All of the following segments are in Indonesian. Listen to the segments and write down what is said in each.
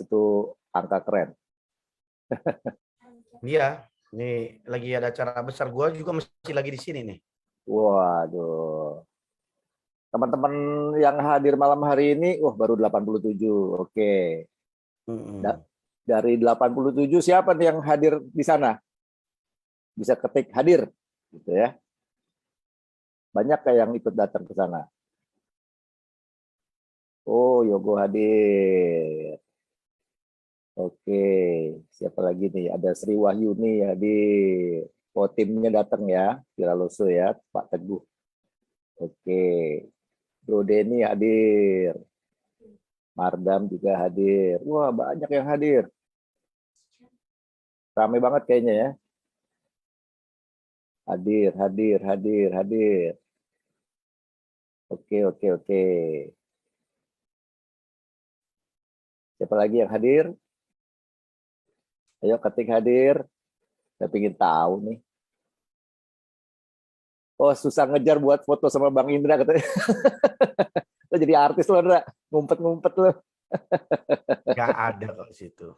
itu angka keren. Iya, ini lagi ada acara besar. Gua juga masih lagi di sini nih. Waduh. Teman-teman yang hadir malam hari ini, baru 87. Oke. Dari 87 siapa nih yang hadir di sana? Bisa ketik hadir, gitu ya. Banyak kayak yang ikut datang ke sana. Oh, Yogo hadir. Oke, siapa lagi nih? Ada Sri Wahyuni hadir. Oh, timnya datang ya, Viraloso ya, Pak Teguh. Oke, Bro Denny hadir. Mardam juga hadir. Wah, banyak yang hadir. Ramai banget kayaknya ya. Hadir, hadir, hadir, hadir. Oke, oke, oke. Siapa lagi yang hadir? Ayo ketik hadir. Saya ingin tahu nih. Oh, susah ngejar buat foto sama Bang Indra katanya. Lo jadi artis lo, Indra. Ngumpet-ngumpet lo. Gak ada kok situ.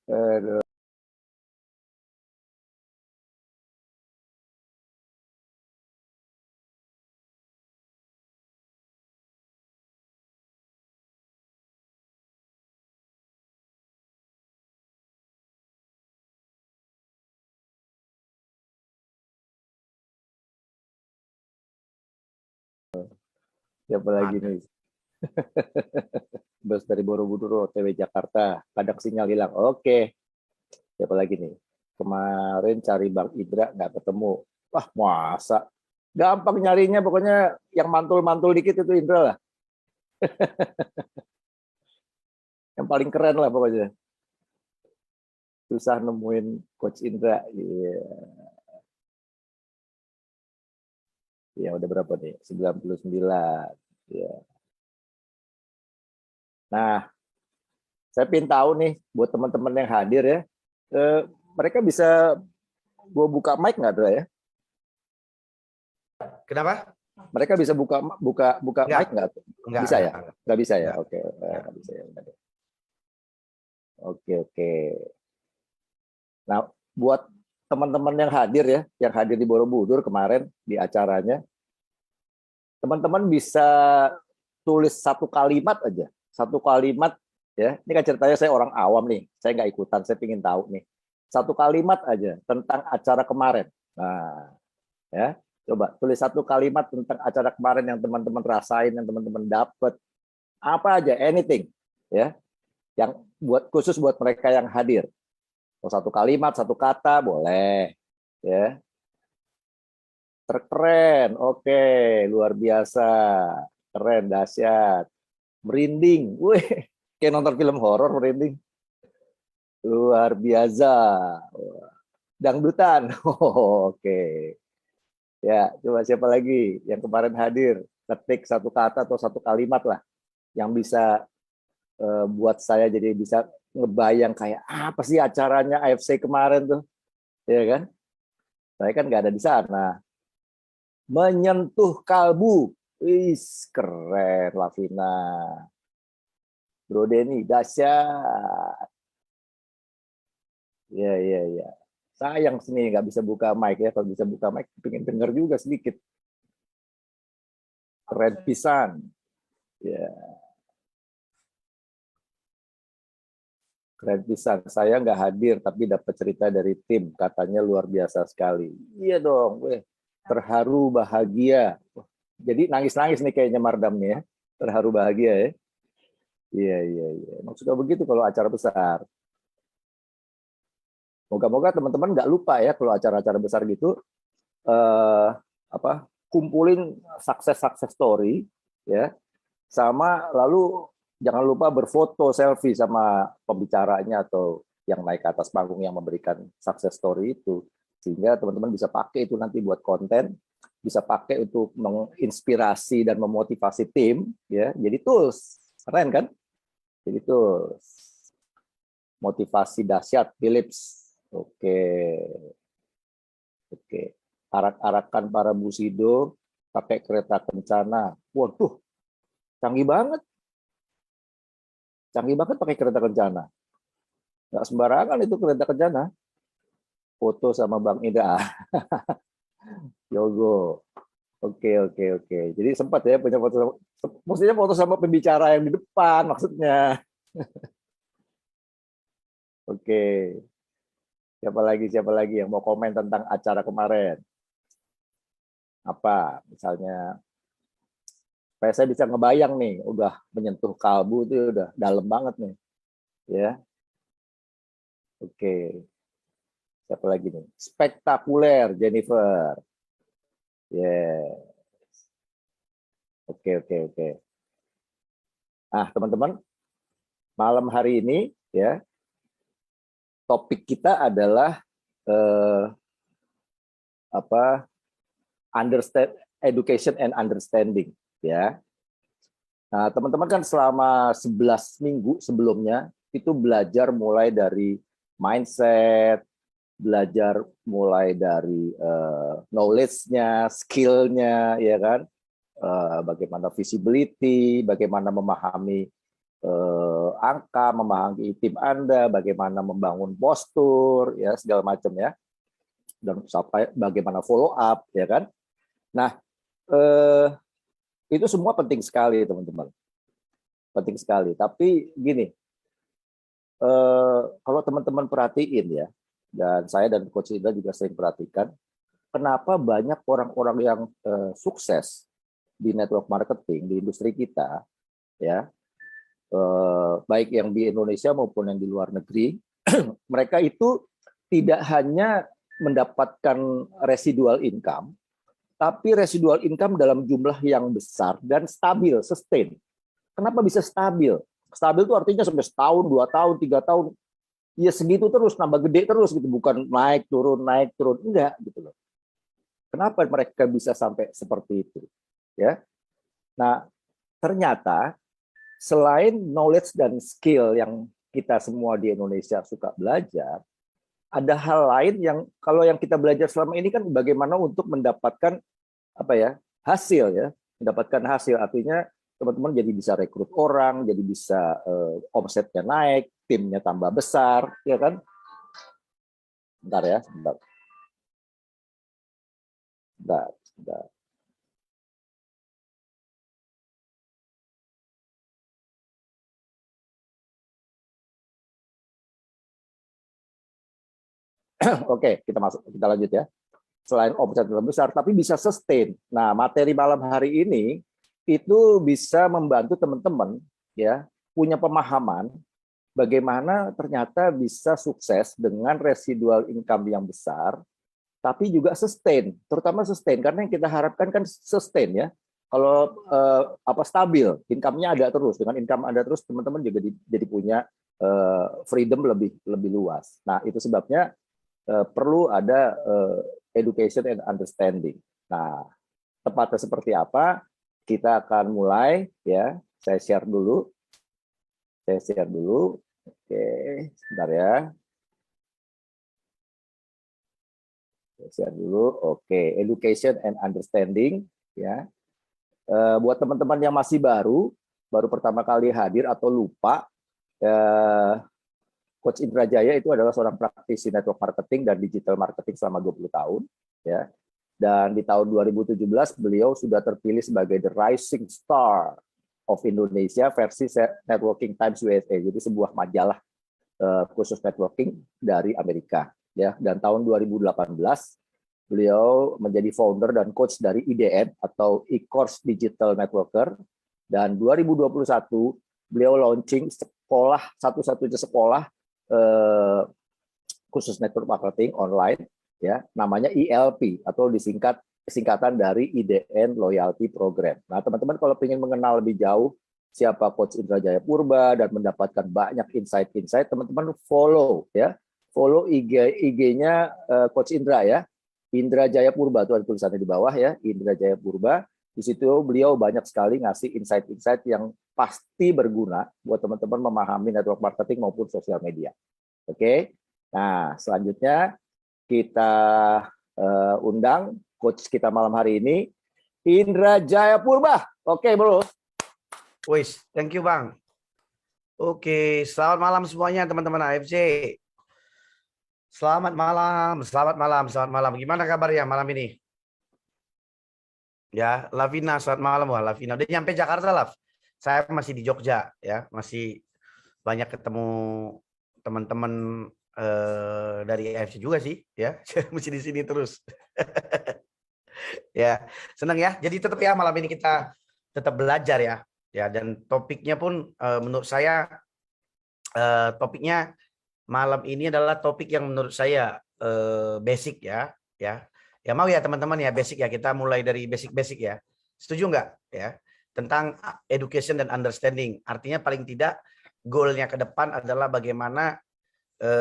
Aduh. Siapa lagi Ada. nih? Bus dari Borobudur, OTW Jakarta. Kadang sinyal hilang. Oke. Siapa lagi nih? Kemarin cari Bang Indra nggak ketemu. Wah, masa? Gampang nyarinya, pokoknya yang mantul-mantul dikit itu Indra lah. Yang paling keren lah pokoknya. Susah nemuin Coach Indra. Iya. Ya, udah berapa nih? 99. Ya. Nah, saya pengen tahu nih buat teman-teman yang hadir ya, mereka bisa gua buka mic nggak tuh ya? Kenapa? Mereka bisa buka Enggak, mic nggak? enggak, Bisa ya? enggak. Nggak bisa ya? Enggak. Oke, nggak bisa ya. Oke, oke. Nah, buat teman-teman yang hadir ya, yang hadir di Borobudur kemarin di acaranya, teman-teman bisa tulis satu kalimat aja, satu kalimat ya. Ini kan ceritanya saya orang awam nih, saya nggak ikutan, saya ingin tahu nih. Satu kalimat aja tentang acara kemarin. Nah, ya, coba tulis satu kalimat tentang acara kemarin yang teman-teman rasain, yang teman-teman dapat. Apa aja, anything, ya, yang khusus buat mereka yang hadir. Satu kalimat, satu kata boleh, ya. Terkeren, oke, luar biasa, keren, dahsyat, merinding, wih, kayak nonton film horor merinding, luar biasa, dangdutan, oke, ya, coba siapa lagi yang kemarin hadir, ketik satu kata atau satu kalimat lah, yang bisa buat saya jadi bisa ngebayang kayak apa sih acaranya AFC kemarin tuh, ya kan? Saya kan nggak ada di sana. Menyentuh kalbu, wis keren, Lavina. Bro Denny, dahsyat. Ya, ya, ya. Sayang sini nggak bisa buka mic ya. Kalau bisa buka mic, pengen denger juga sedikit. Keren pisan. Ya, keren pisan. Saya nggak hadir, tapi dapat cerita dari tim. Katanya luar biasa sekali. Iya dong, weh. Terharu, bahagia. Jadi nangis-nangis nih kayaknya Mardam nih ya. Terharu, bahagia ya. Iya, iya, iya. Maksudnya begitu kalau acara besar. Moga-moga teman-teman nggak lupa ya kalau acara-acara besar gitu, kumpulin sukses story ya, sama lalu jangan lupa berfoto selfie sama pembicaranya atau yang naik ke atas panggung yang memberikan success story itu, sehingga teman-teman bisa pakai itu nanti buat konten, bisa pakai untuk menginspirasi dan memotivasi tim ya. Jadi tools keren kan, jadi tools motivasi dahsyat Philips. Oke, oke. Arak-arakan para musido pakai kereta kencana. Waduh, canggih banget. Canggih banget pakai kereta kencana. Nggak sembarangan itu kereta kencana. Foto sama Bang Indra. Yogo. Oke. Jadi sempat ya punya foto, maksudnya foto sama pembicara yang di depan maksudnya. Oke. Siapa lagi yang mau komen tentang acara kemarin? Apa misalnya? Supaya saya bisa ngebayang nih, udah menyentuh kalbu itu udah dalam banget nih. Ya. Oke. Siapa lagi nih? Spektakuler Jennifer. Yeah. Oke. Nah, teman-teman, malam hari ini ya, topik kita adalah understand education and understanding ya. Nah, teman-teman kan selama 11 minggu sebelumnya itu belajar mulai dari mindset, belajar mulai dari knowledge-nya, skill-nya, ya kan, bagaimana visibility, bagaimana memahami angka, memahami tim Anda, bagaimana membangun postur, ya segala macam ya, dan sampai bagaimana follow up, ya kan. Nah, itu semua penting sekali teman-teman, penting sekali. Tapi gini, kalau teman-teman perhatiin ya, dan saya dan Coach Indra juga sering perhatikan, kenapa banyak orang-orang yang sukses di network marketing di industri kita, ya, baik yang di Indonesia maupun yang di luar negeri, mereka itu tidak hanya mendapatkan residual income, tapi residual income dalam jumlah yang besar dan stabil, sustain. Kenapa bisa stabil? Stabil itu artinya sampai setahun, 2 tahun, 3 tahun, ya segitu terus, nambah gede terus gitu, bukan naik turun, enggak gitu loh. Kenapa mereka bisa sampai seperti itu? Ya, nah ternyata selain knowledge dan skill yang kita semua di Indonesia suka belajar, ada hal lain yang kalau yang kita belajar selama ini kan bagaimana untuk mendapatkan apa ya, hasil ya, mendapatkan hasil, artinya teman-teman jadi bisa rekrut orang, jadi bisa omsetnya naik, timnya tambah besar, ya kan? Bentar ya, sebentar. Oke, kita lanjut ya. Selain omset yang besar, tapi bisa sustain. Nah, materi malam hari ini itu bisa membantu teman-teman ya punya pemahaman bagaimana ternyata bisa sukses dengan residual income yang besar, tapi juga sustain, terutama sustain karena yang kita harapkan kan sustain ya. Kalau stabil, income-nya ada terus. Dengan income ada terus, teman-teman juga jadi punya freedom lebih luas. Nah, itu sebabnya perlu ada education and understanding. Nah, tepatnya seperti apa? Kita akan mulai ya. Saya share dulu. Oke, sebentar ya. Saya share dulu. Oke, education and understanding ya. Buat teman-teman yang masih baru pertama kali hadir atau lupa, Coach Indra Jaya itu adalah seorang praktisi network marketing dan digital marketing selama 20 tahun. Ya. Dan di tahun 2017 beliau sudah terpilih sebagai The Rising Star of Indonesia versi Networking Times USA. Jadi sebuah majalah khusus networking dari Amerika. Ya. Dan tahun 2018 beliau menjadi founder dan coach dari IDN atau E-Course Digital Networker. Dan 2021 beliau launching sekolah, satu-satunya sekolah khusus network marketing online ya, namanya ELP atau singkatan dari IDN Loyalty Program. Nah, teman-teman kalau ingin mengenal lebih jauh siapa Coach Indra Jaya Purba dan mendapatkan banyak insight-insight, teman-teman follow ya. Follow IG-nya Coach Indra ya. Indra Jaya Purba itu ada tulisannya di bawah ya, Indra Jaya Purba. Di situ beliau banyak sekali ngasih insight-insight yang pasti berguna buat teman-teman memahami network marketing maupun sosial media. Oke. Nah, selanjutnya kita undang coach kita malam hari ini, Indra Jaya Purba. Oke, bro. Wis, thank you Bang. Oke, selamat malam semuanya teman-teman AFC. Selamat malam, selamat malam, selamat malam. Gimana kabarnya malam ini? Ya, Lavina, selamat malam. Wah, Lavina udah nyampe Jakarta, Lav. Saya masih di Jogja, ya, masih banyak ketemu teman-teman dari AFC juga sih, ya. Masih di sini terus. Ya, senang ya. Jadi tetap ya malam ini kita tetap belajar ya. Ya, dan topiknya pun menurut saya topiknya malam ini adalah topik yang menurut saya basic ya, ya. Ya mau ya teman-teman ya basic ya, kita mulai dari basic-basic ya. Setuju nggak ya? Tentang education dan understanding. Artinya paling tidak goalnya ke depan adalah bagaimana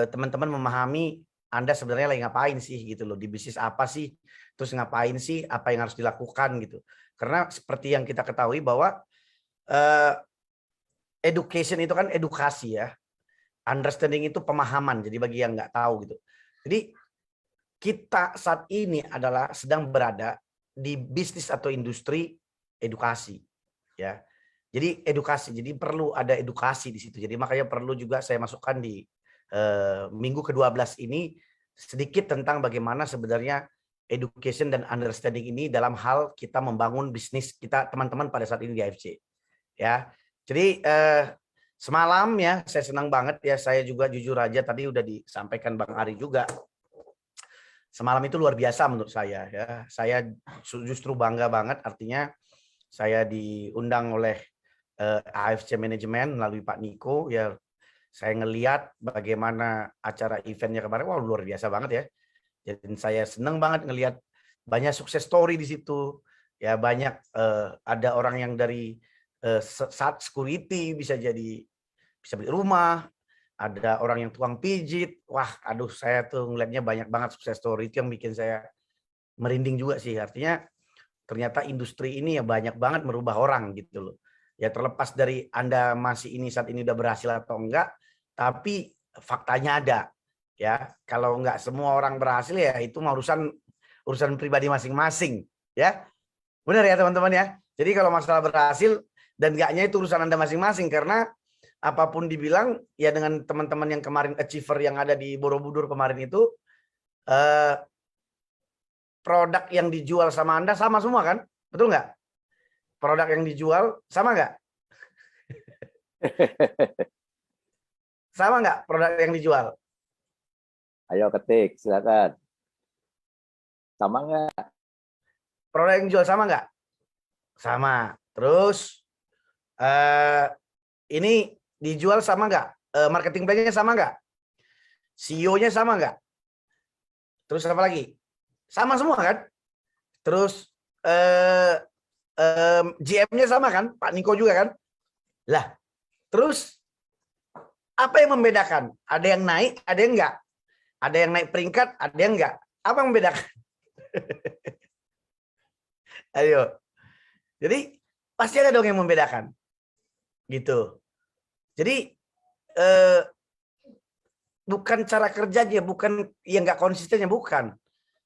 teman-teman memahami Anda sebenarnya lagi ngapain sih gitu loh, di bisnis apa sih, terus ngapain sih, apa yang harus dilakukan gitu. Karena seperti yang kita ketahui bahwa education itu kan edukasi ya. Understanding itu pemahaman. Jadi bagi yang nggak tahu gitu. Jadi kita saat ini adalah sedang berada di bisnis atau industri edukasi, ya. Jadi edukasi, jadi perlu ada edukasi di situ. Jadi makanya perlu juga saya masukkan di minggu ke-12 ini sedikit tentang bagaimana sebenarnya education dan understanding ini dalam hal kita membangun bisnis kita teman-teman pada saat ini di AFC, ya. Jadi semalam ya saya senang banget ya, saya juga jujur aja tadi udah disampaikan Bang Ari juga. Semalam itu luar biasa menurut saya ya. Saya justru bangga banget, artinya saya diundang oleh AFC Manajemen melalui Pak Niko ya. Saya ngelihat bagaimana acara eventnya kemarin, wah luar biasa banget ya. Jadi saya senang banget ngelihat banyak sukses story di situ. Ya banyak ada orang yang dari saat security bisa beli rumah. Ada orang yang tukang pijit, wah aduh saya tuh ngeliatnya banyak banget sukses story, itu yang bikin saya merinding juga sih. Artinya ternyata industri ini ya banyak banget merubah orang gitu loh. Ya terlepas dari Anda masih ini saat ini udah berhasil atau enggak, tapi faktanya ada. Ya, kalau enggak semua orang berhasil ya itu mah urusan pribadi masing-masing, ya. Benar ya teman-teman ya. Jadi kalau masalah berhasil dan enggaknya itu urusan Anda masing-masing, karena apapun dibilang ya dengan teman-teman yang kemarin achiever yang ada di Borobudur kemarin itu produk yang dijual sama Anda sama semua kan? Betul nggak? Produk yang dijual sama nggak? Sama nggak produk yang dijual? Ayo ketik, silakan. Sama nggak? Produk yang dijual sama nggak? Sama. Terus ini dijual sama nggak? Marketing plan-nya sama nggak? CEO-nya sama nggak? Terus apa lagi? Sama semua kan? Terus GM-nya sama kan? Pak Niko juga kan? Lah, terus apa yang membedakan? Ada yang naik, ada yang enggak. Ada yang naik peringkat, ada yang enggak. Apa yang membedakan? Ayo. Jadi pasti ada dong yang membedakan. Gitu. Jadi bukan cara kerjanya, bukan yang enggak konsistennya, bukan.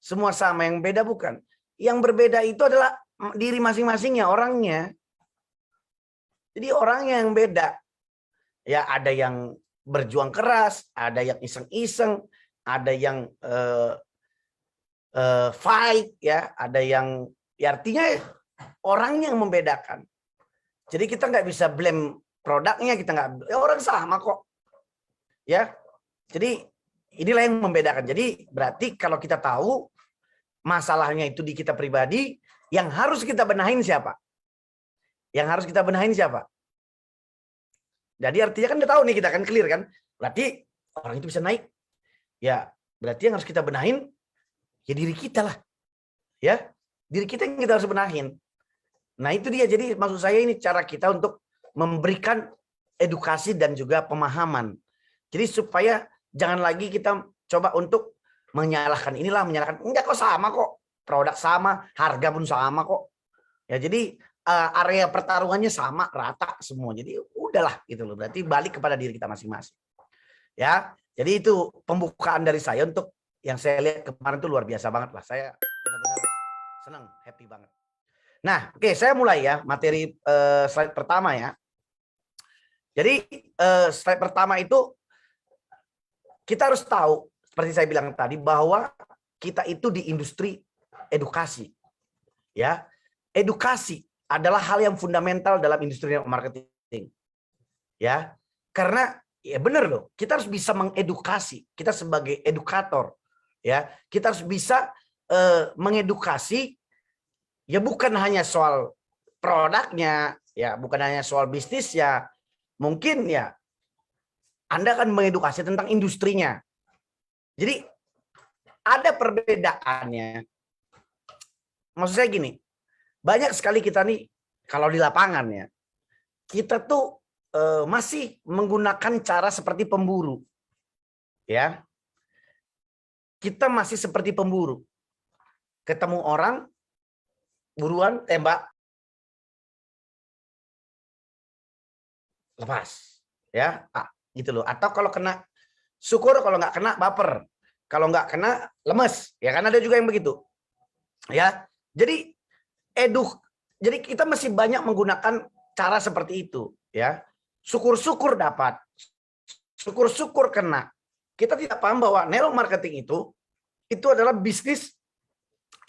Semua sama, yang beda bukan. Yang berbeda itu adalah diri masing-masingnya, orangnya. Jadi orangnya yang beda. Ya ada yang berjuang keras, ada yang iseng-iseng, ada yang fight, ya, ada yang ya artinya orangnya yang membedakan. Jadi kita nggak bisa blame produknya, kita nggak, ya orang sama kok, ya. Jadi inilah yang membedakan. Jadi berarti kalau kita tahu masalahnya itu di kita pribadi, yang harus kita benahin siapa? Yang harus kita benahin siapa? Jadi artinya kan udah tahu nih, kita kan clear kan. Berarti orang itu bisa naik. Ya, berarti yang harus kita benahin ya diri kita lah. Ya, diri kita yang kita harus benahin. Nah, itu dia. Jadi maksud saya ini cara kita untuk memberikan edukasi dan juga pemahaman. Jadi supaya jangan lagi kita coba untuk menyalahkan inilah, menyalahkan enggak, kok sama kok. Produk sama, harga pun sama kok. Ya, jadi area pertarungannya sama, rata semua. Jadi udahlah gitu loh. Berarti balik kepada diri kita masing-masing. Ya, jadi itu pembukaan dari saya untuk yang saya lihat kemarin tuh luar biasa banget lah. Saya benar-benar senang, happy banget. Nah, oke, saya mulai ya materi slide pertama ya. Jadi slide pertama itu kita harus tahu, seperti saya bilang tadi, bahwa kita itu di industri edukasi. Ya, edukasi adalah hal yang fundamental dalam industri marketing. Ya, karena ya benar loh, kita harus bisa mengedukasi. Kita sebagai edukator, ya, kita harus bisa mengedukasi. Ya bukan hanya soal produknya, ya bukan hanya soal bisnis ya. Mungkin ya Anda akan mengedukasi tentang industrinya. Jadi ada perbedaannya. Maksud saya gini, banyak sekali kita nih kalau di lapangan ya, kita tuh masih menggunakan cara seperti pemburu. Ya. Kita masih seperti pemburu. Ketemu orang, buruan tembak, lepas. Ya, gitu loh. Atau kalau kena, syukur, kalau nggak kena baper. Kalau nggak kena lemes. Ya kan ada juga yang begitu. Ya. Jadi jadi kita masih banyak menggunakan cara seperti itu, ya. Syukur-syukur dapat. Syukur-syukur kena. Kita tidak paham bahwa network marketing itu adalah bisnis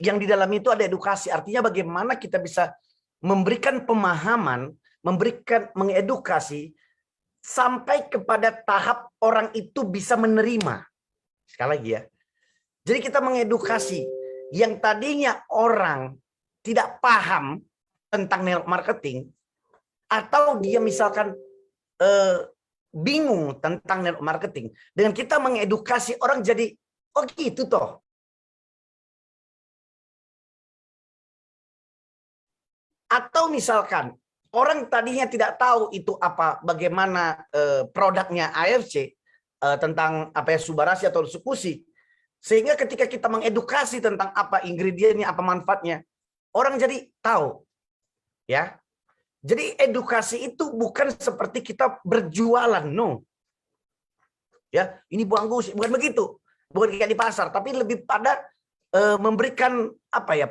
yang di dalam itu ada edukasi. Artinya bagaimana kita bisa memberikan pemahaman, mengedukasi sampai kepada tahap orang itu bisa menerima. Sekali lagi ya. Jadi kita mengedukasi yang tadinya orang tidak paham tentang network marketing, atau dia misalkan bingung tentang network marketing, dengan kita mengedukasi orang jadi, oh gitu toh. Atau misalkan orang tadinya tidak tahu itu apa, bagaimana produknya AFC, tentang apa ya, Subarasi atau Sukusi, sehingga ketika kita mengedukasi tentang apa ingredientnya, apa manfaatnya, orang jadi tahu. Ya. Jadi edukasi itu bukan seperti kita berjualan, no. Ya, ini bagus, bukan begitu. Bukan kayak di pasar, tapi lebih pada memberikan apa ya?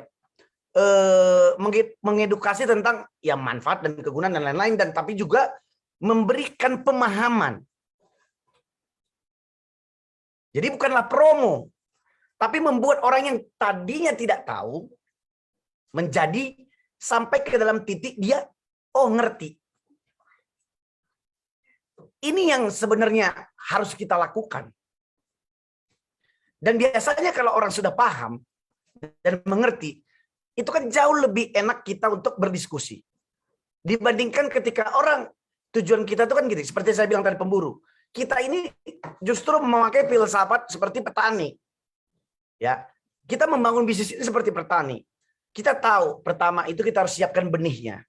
Mengedukasi tentang ya manfaat dan kegunaan dan lain-lain, dan tapi juga memberikan pemahaman. Jadi bukanlah promo, tapi membuat orang yang tadinya tidak tahu menjadi sampai ke dalam titik dia oh ngerti. Ini yang sebenarnya harus kita lakukan. Dan biasanya kalau orang sudah paham dan mengerti, itu kan jauh lebih enak kita untuk berdiskusi. Dibandingkan ketika orang, tujuan kita itu kan gini, seperti saya bilang tadi pemburu. Kita ini justru memakai filsafat seperti petani. Ya, kita membangun bisnis ini seperti petani. Kita tahu pertama itu kita harus siapkan benihnya.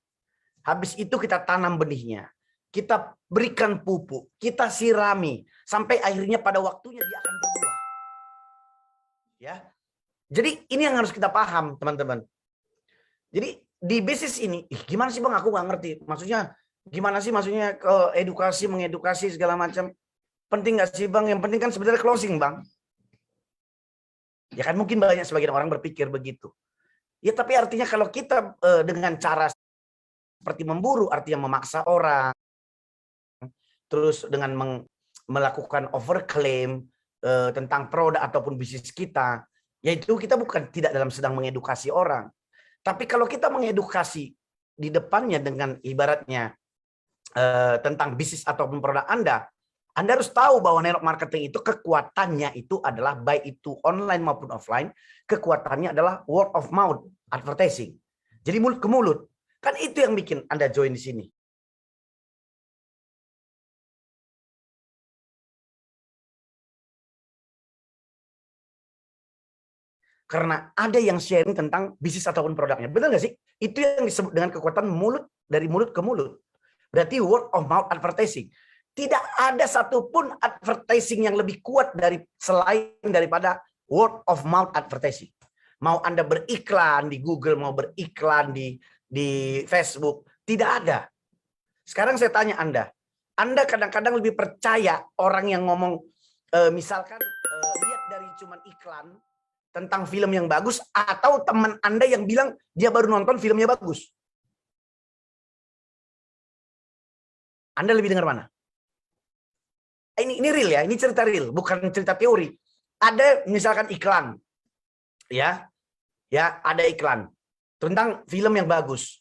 Habis itu kita tanam benihnya. Kita berikan pupuk, kita sirami sampai akhirnya pada waktunya dia akan berbuah. Ya. Jadi ini yang harus kita paham, teman-teman. Jadi di bisnis ini, gimana sih Bang, aku nggak ngerti. Maksudnya gimana sih, maksudnya edukasi, mengedukasi segala macam. Penting nggak sih Bang? Yang penting kan sebenarnya closing Bang. Ya kan mungkin banyak sebagian orang berpikir begitu. Ya tapi artinya kalau kita dengan cara seperti memburu, artinya memaksa orang, terus dengan melakukan overclaim tentang produk ataupun bisnis kita, yaitu kita bukan tidak dalam sedang mengedukasi orang. Tapi kalau kita mengedukasi di depannya dengan ibaratnya tentang bisnis ataupun produk Anda harus tahu bahwa network marketing itu kekuatannya itu adalah baik itu online maupun offline, kekuatannya adalah word of mouth advertising. Jadi mulut ke mulut. Kan itu yang bikin Anda join di sini. Karena ada yang sharing tentang bisnis ataupun produknya. Benar nggak sih? Itu yang disebut dengan kekuatan mulut, dari mulut ke mulut. Berarti word of mouth advertising. Tidak ada satupun advertising yang lebih kuat selain daripada word of mouth advertising. Mau Anda beriklan di Google, mau beriklan di Facebook, tidak ada. Sekarang saya tanya Anda kadang-kadang lebih percaya orang yang ngomong, misalkan lihat dari cuman iklan tentang film yang bagus, atau teman Anda yang bilang dia baru nonton filmnya bagus? Anda lebih dengar mana? Ini real ya, ini cerita real, bukan cerita teori. Ada misalkan iklan, ya ada iklan tentang film yang bagus.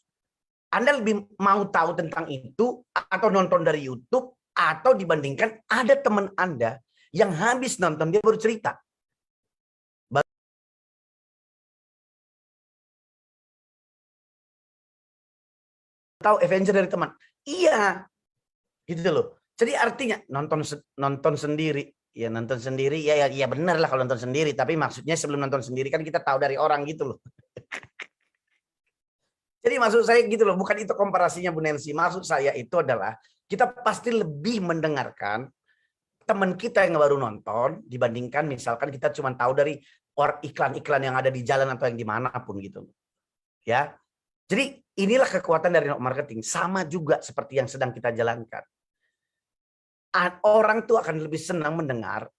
Anda lebih mau tahu tentang itu atau nonton dari YouTube, atau dibandingkan ada teman Anda yang habis nonton dia baru cerita. Tahu Avenger dari teman. Iya. Gitu loh. Jadi artinya nonton sendiri, ya nonton sendiri, ya benar lah kalau nonton sendiri, tapi maksudnya sebelum nonton sendiri kan kita tahu dari orang gitu loh. Jadi maksud saya gitu loh, bukan itu komparasinya Bu Nancy. Maksud saya itu adalah kita pasti lebih mendengarkan teman kita yang baru nonton dibandingkan misalkan kita cuma tahu dari iklan-iklan yang ada di jalan atau yang dimanapun gitu. Ya, jadi inilah kekuatan dari network marketing. Sama juga seperti yang sedang kita jalankan. Orang tuh akan lebih senang mendengar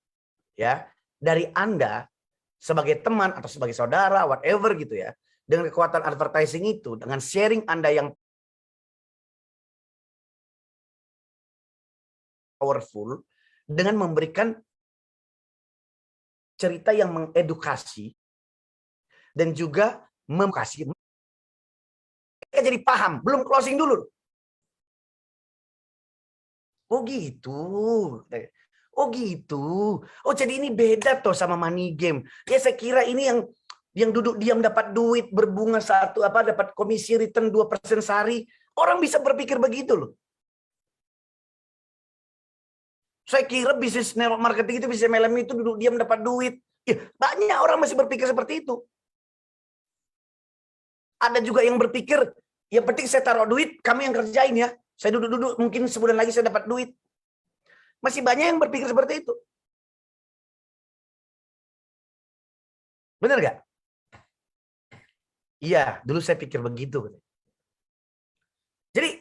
ya dari Anda sebagai teman atau sebagai saudara, whatever gitu ya. Dengan kekuatan advertising itu, dengan sharing Anda yang powerful, dengan memberikan cerita yang mengedukasi dan juga memkasih, mereka jadi paham, belum closing dulu. Oh gitu. Oh gitu. Oh jadi ini beda toh sama money game. Ya saya kira ini yang duduk diam dapat duit berbunga dapat komisi return 2% sehari. Orang bisa berpikir begitu loh. Saya kira bisnis network marketing itu bisa malam itu duduk diam dapat duit. Ya, banyak orang masih berpikir seperti itu. Ada juga yang berpikir, yang penting saya taruh duit, kami yang kerjain ya. Saya duduk-duduk, mungkin sebulan lagi saya dapat duit. Masih banyak yang berpikir seperti itu. Benar gak? Iya, dulu saya pikir begitu. Jadi,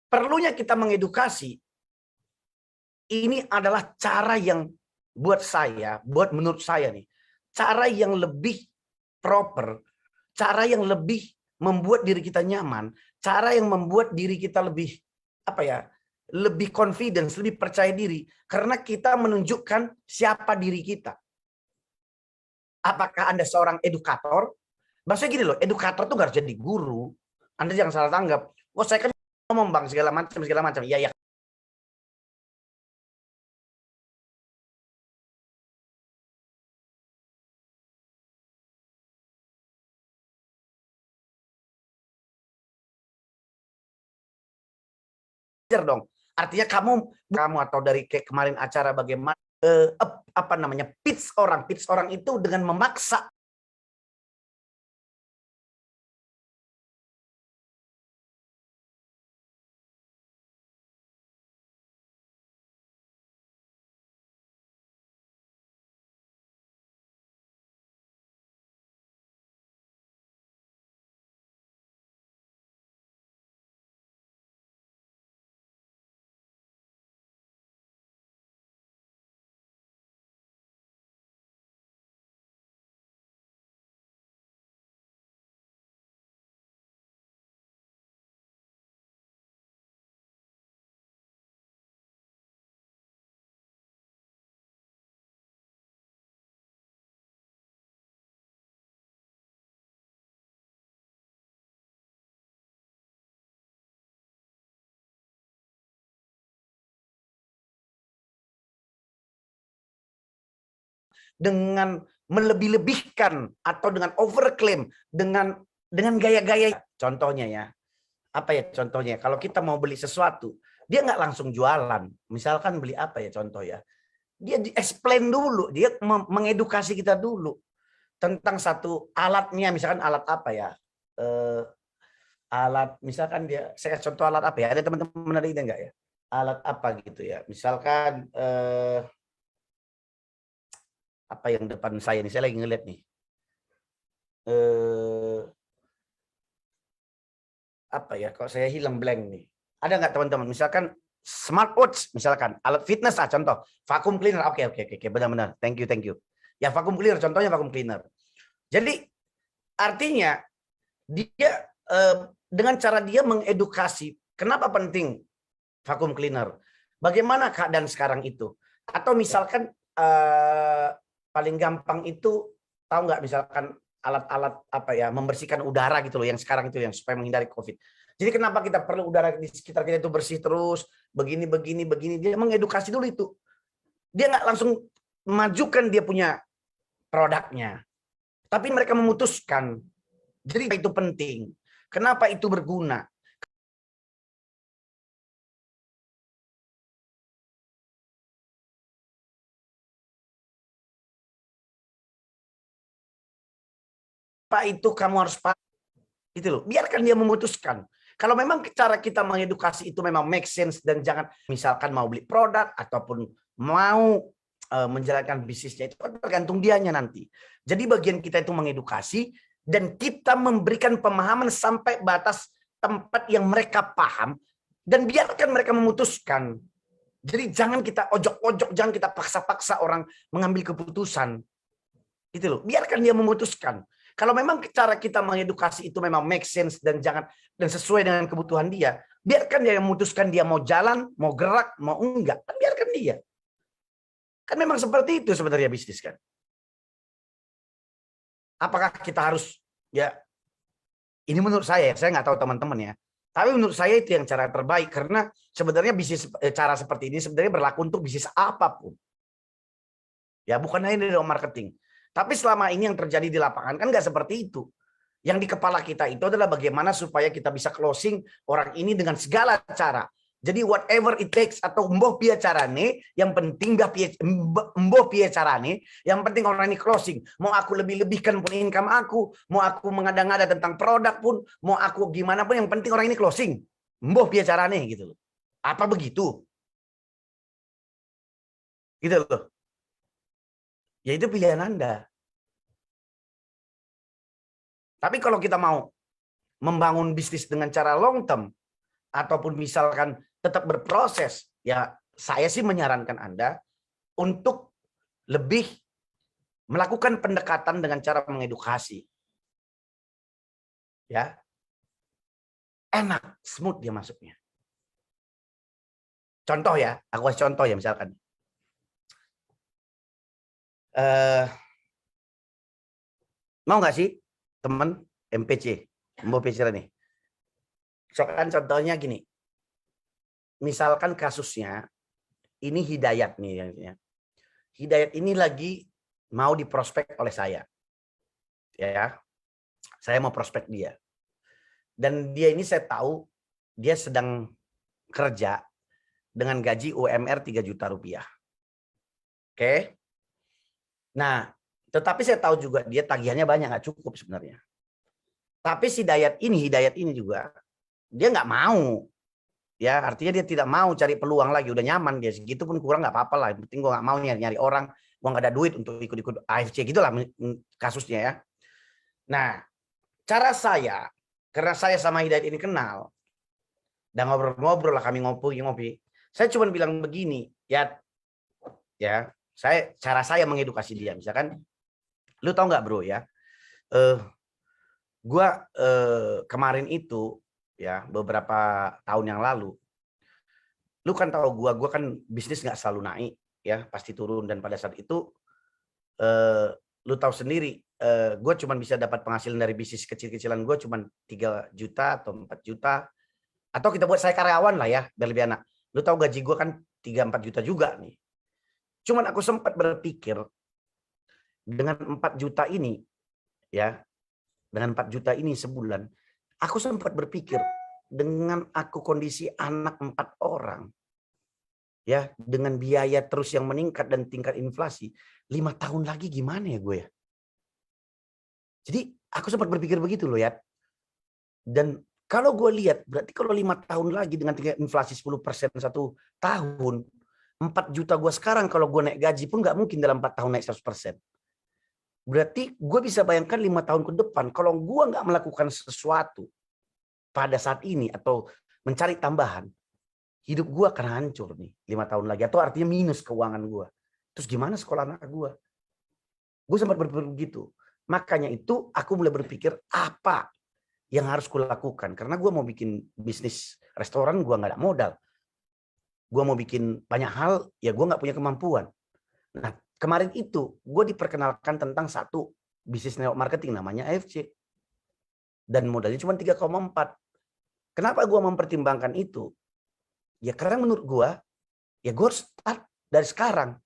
perlunya kita mengedukasi. Ini adalah cara yang buat menurut saya nih, cara yang lebih proper, cara yang lebih membuat diri kita nyaman, cara yang membuat diri kita lebih lebih confidence, lebih percaya diri, karena kita menunjukkan siapa diri kita. Apakah Anda seorang edukator? Maksudnya gini loh, edukator tuh nggak harus jadi guru. Anda jangan salah tanggap. Wah saya kan ngomong bang segala macam. Iya. Dong. Artinya kamu atau dari kayak kemarin acara bagaimana pitch orang itu dengan memaksa dengan melebih-lebihkan atau dengan overclaim dengan gaya-gaya. Contohnya ya, contohnya kalau kita mau beli sesuatu, dia nggak langsung jualan. Misalkan beli contoh ya, dia di-explain dulu, dia mengedukasi kita dulu tentang satu alatnya, misalkan alat alat misalkan saya contoh alat ada teman-teman ada ide nggak ya, alat gitu ya, misalkan yang depan saya nih, saya lagi ngeliat nih. Kok saya hilang blank nih. Ada nggak teman-teman? Misalkan smartwatch, misalkan alat fitness contoh, vacuum cleaner. Oke, benar-benar. Thank you. Ya vacuum cleaner, contohnya vacuum cleaner. Jadi artinya dia dengan cara dia mengedukasi, kenapa penting vacuum cleaner. Bagaimana keadaan sekarang itu? Atau misalkan paling gampang itu, tahu nggak, misalkan alat-alat apa ya, membersihkan udara gitu loh, yang sekarang itu yang supaya menghindari COVID. Jadi kenapa kita perlu udara di sekitar kita itu bersih terus, begini. Dia mengedukasi dulu itu. Dia nggak langsung memajukan dia punya produknya. Tapi mereka memutuskan. Jadi itu penting. Kenapa itu berguna? Apa itu kamu harus paham. Gitu loh. Biarkan dia memutuskan. Kalau memang cara kita mengedukasi itu memang make sense, dan jangan misalkan mau beli produk ataupun mau menjalankan bisnisnya, itu tergantung dianya nanti. Jadi bagian kita itu mengedukasi dan kita memberikan pemahaman sampai batas tempat yang mereka paham, dan biarkan mereka memutuskan. Jadi jangan kita ojok-ojok, jangan kita paksa-paksa orang mengambil keputusan. Gitu loh. Biarkan dia memutuskan. Kalau memang cara kita mengedukasi itu memang make sense dan sesuai dengan kebutuhan dia, biarkan dia memutuskan dia mau jalan, mau gerak, mau enggak, biarkan dia. Kan memang seperti itu sebenarnya bisnis kan. Apakah kita harus, ya ini menurut saya nggak tahu teman-teman ya, tapi menurut saya itu yang cara terbaik, karena sebenarnya bisnis cara seperti ini sebenarnya berlaku untuk bisnis apapun. Ya bukan hanya dalam marketing. Tapi selama ini yang terjadi di lapangan kan nggak seperti itu. Yang di kepala kita itu adalah bagaimana supaya kita bisa closing orang ini dengan segala cara. Jadi whatever it takes, atau mboh pia carane, yang penting mboh pia carane, yang penting orang ini closing. Mau aku lebih-lebihkan pun income aku, mau aku mengada-ngada tentang produk pun, mau aku gimana pun, yang penting orang ini closing. Mboh pia carane gitu loh. Apa begitu? Gitu loh. Ya itu pilihan Anda. Tapi kalau kita mau membangun bisnis dengan cara long term, ataupun misalkan tetap berproses, ya saya sih menyarankan Anda untuk lebih melakukan pendekatan dengan cara mengedukasi. Ya. Enak, smooth dia masuknya. Contoh ya, aku kasih contoh ya, misalkan. Mau nggak sih teman MPC, mau bicara nih? Soalnya contohnya gini, misalkan kasusnya ini Hidayat nih, ya. Hidayat ini lagi mau diprospek oleh saya, ya. Saya mau prospek dia, dan dia ini saya tahu dia sedang kerja dengan gaji UMR 3 juta rupiah. Oke. Nah, tetapi saya tahu juga dia tagihannya banyak, nggak cukup sebenarnya. Tapi si Hidayat ini juga, dia nggak mau. Ya, artinya dia tidak mau cari peluang lagi, udah nyaman dia, segitu pun kurang nggak apa-apa lah. Yang penting gue nggak mau nyari orang, gue nggak ada duit untuk ikut-ikut AFC gitulah kasusnya ya. Nah, cara saya, karena saya sama Hidayat ini kenal, dan ngobrol-ngobrol lah, kami ngopi-ngopi. Saya cuma bilang begini, ya, cara saya mengedukasi dia, misalkan, lu tau nggak bro ya, gue kemarin itu ya beberapa tahun yang lalu, lu kan tahu gue kan bisnis nggak selalu naik ya, pasti turun, dan pada saat itu lu tahu sendiri, gue cuma bisa dapat penghasilan dari bisnis kecil-kecilan gue cuma 3 juta atau 4 juta, atau kita buat saya karyawan lah ya biar lebih enak. Lu tahu gaji gue kan 3-4 juta juga nih. Cuman aku sempat berpikir dengan 4 juta ini ya, dengan 4 juta ini sebulan, aku sempat berpikir dengan aku kondisi anak 4 orang, ya, dengan biaya terus yang meningkat dan tingkat inflasi, 5 tahun lagi gimana ya gue ya? Jadi aku sempat berpikir begitu loh ya. Dan kalau gue lihat, berarti kalau 5 tahun lagi dengan tingkat inflasi 10% 1 tahun, 4 juta gue sekarang kalau gue naik gaji pun nggak mungkin dalam 4 tahun naik 100%. Berarti gue bisa bayangkan 5 tahun ke depan, kalau gue nggak melakukan sesuatu pada saat ini atau mencari tambahan, hidup gue akan hancur nih 5 tahun lagi. Atau artinya minus keuangan gue. Terus gimana sekolah anak gue? Gue sempat berpikir begitu. Makanya itu aku mulai berpikir apa yang harus kulakukan. Karena gue mau bikin bisnis restoran, gue nggak ada modal. gue mau bikin banyak hal, ya gue nggak punya kemampuan. Nah, kemarin itu gue diperkenalkan tentang satu bisnis network marketing namanya AFC. Dan modalnya cuma 3,4. Kenapa gue mempertimbangkan itu? Ya karena menurut gue, ya gue harus start dari sekarang.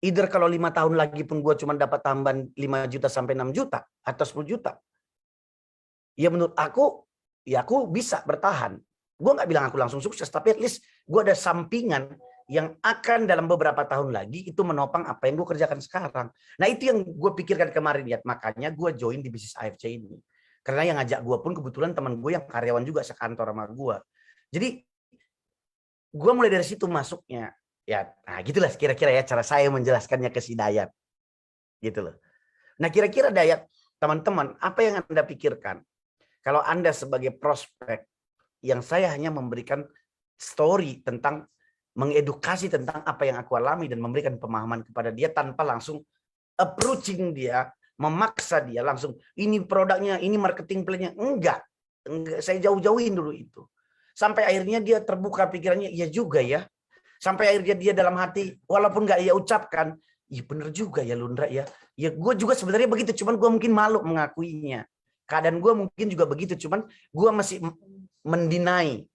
Either kalau 5 tahun lagi pun gue cuma dapat tambahan 5 juta sampai 6 juta atau 10 juta. Ya menurut aku, ya aku bisa bertahan. Gue nggak bilang aku langsung sukses, tapi at least gue ada sampingan yang akan dalam beberapa tahun lagi itu menopang apa yang gue kerjakan sekarang. Nah itu yang gue pikirkan kemarin ya, makanya gue join di bisnis AFC ini. Karena yang ngajak gue pun kebetulan teman gue yang karyawan juga sekantor sama gue. Jadi gue mulai dari situ masuknya. Ya, nah gitulah kira-kira ya cara saya menjelaskannya ke si Dayat. Gitu loh. Nah kira-kira Dayat, teman-teman, apa yang Anda pikirkan? Kalau Anda sebagai prospek, yang saya hanya memberikan story tentang, mengedukasi tentang apa yang aku alami dan memberikan pemahaman kepada dia tanpa langsung approaching dia, memaksa dia langsung, ini produknya, ini marketing plan-nya. Enggak, saya jauh-jauhin dulu itu. Sampai akhirnya dia terbuka pikirannya, iya juga ya. Sampai akhirnya dia dalam hati, walaupun nggak ia ucapkan, iya bener juga ya Lundra ya. Ya gue juga sebenarnya begitu, cuman gue mungkin malu mengakuinya. Keadaan gue mungkin juga begitu, cuman gue masih mendinai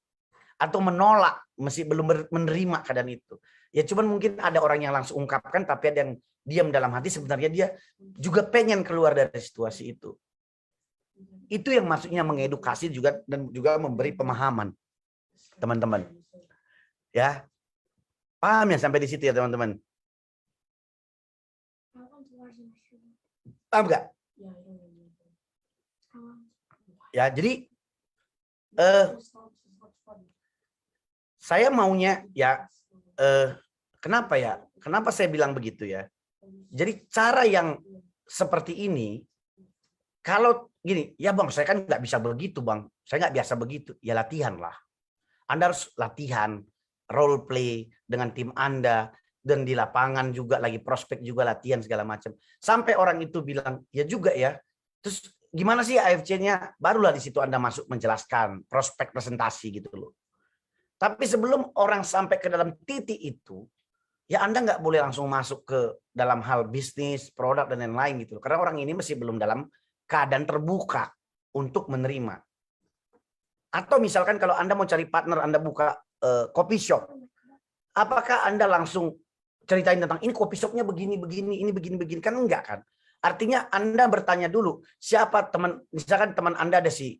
atau menolak, masih belum menerima keadaan itu. Ya cuman mungkin ada orang yang langsung ungkapkan, tapi ada yang diam dalam hati, sebenarnya dia juga pengen keluar dari situasi itu. Itu yang maksudnya mengedukasi juga dan juga memberi pemahaman, teman-teman. Ya. Paham ya sampai di situ ya teman-teman? Paham nggak? Ya jadi saya maunya ya kenapa ya? Kenapa saya bilang begitu ya? Jadi cara yang seperti ini, kalau gini, ya bang, saya kan nggak bisa begitu bang, saya nggak biasa begitu. Ya latihan lah. Anda harus latihan, role play dengan tim Anda, dan di lapangan juga lagi prospek juga latihan segala macam. Sampai orang itu bilang, ya juga ya. Terus gimana sih AFC-nya? Barulah di situ Anda masuk menjelaskan prospek presentasi gitu loh. Tapi sebelum orang sampai ke dalam titik itu, ya Anda nggak boleh langsung masuk ke dalam hal bisnis, produk dan lain-lain gitu loh. Karena orang ini masih belum dalam keadaan terbuka untuk menerima. Atau misalkan kalau Anda mau cari partner, Anda buka coffee shop. Apakah Anda langsung ceritain tentang ini coffee shopnya begini, ini begini. Kan enggak kan. Artinya Anda bertanya dulu, siapa teman, misalkan teman Anda ada si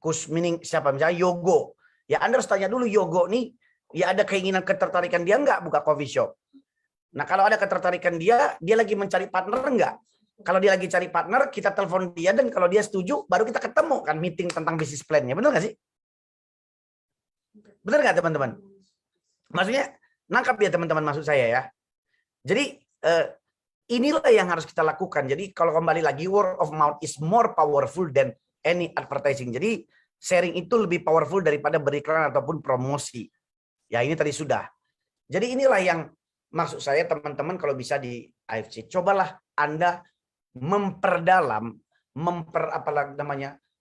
Kusmining, siapa misalnya Yogo. Ya Anda harus tanya dulu Yogo nih, ya ada keinginan ketertarikan dia enggak buka coffee shop. Nah kalau ada ketertarikan dia lagi mencari partner enggak? Kalau dia lagi cari partner, kita telepon dia, dan kalau dia setuju, baru kita ketemu kan meeting tentang bisnis plan-nya. Benar nggak sih? Benar nggak teman-teman? Maksudnya, nangkap ya teman-teman maksud saya ya. Jadi, inilah yang harus kita lakukan. Jadi, kalau kembali lagi, word of mouth is more powerful than any advertising. Jadi, sharing itu lebih powerful daripada beriklan ataupun promosi. Ya, ini tadi sudah. Jadi, inilah yang maksud saya teman-teman kalau bisa di AFC. Cobalah Anda memperdalam,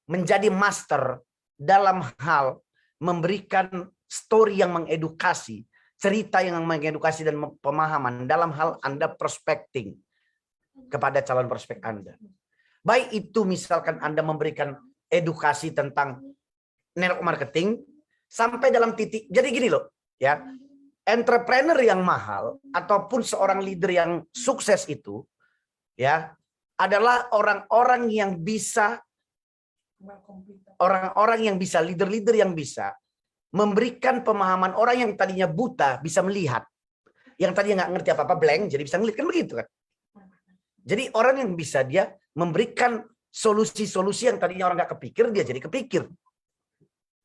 menjadi master dalam hal memberikan story yang mengedukasi, cerita yang mengedukasi dan pemahaman dalam hal Anda prospecting kepada calon prospek Anda. Baik itu misalkan Anda memberikan edukasi tentang network marketing sampai dalam titik. Jadi gini loh, ya. Entrepreneur yang mahal ataupun seorang leader yang sukses itu ya adalah orang-orang yang bisa leader-leader yang bisa memberikan pemahaman orang yang tadinya buta bisa melihat, yang tadinya nggak ngerti apa-apa blank jadi bisa ngelihat, kan begitu kan. Jadi orang yang bisa dia memberikan solusi-solusi yang tadinya orang nggak kepikir, dia jadi kepikir.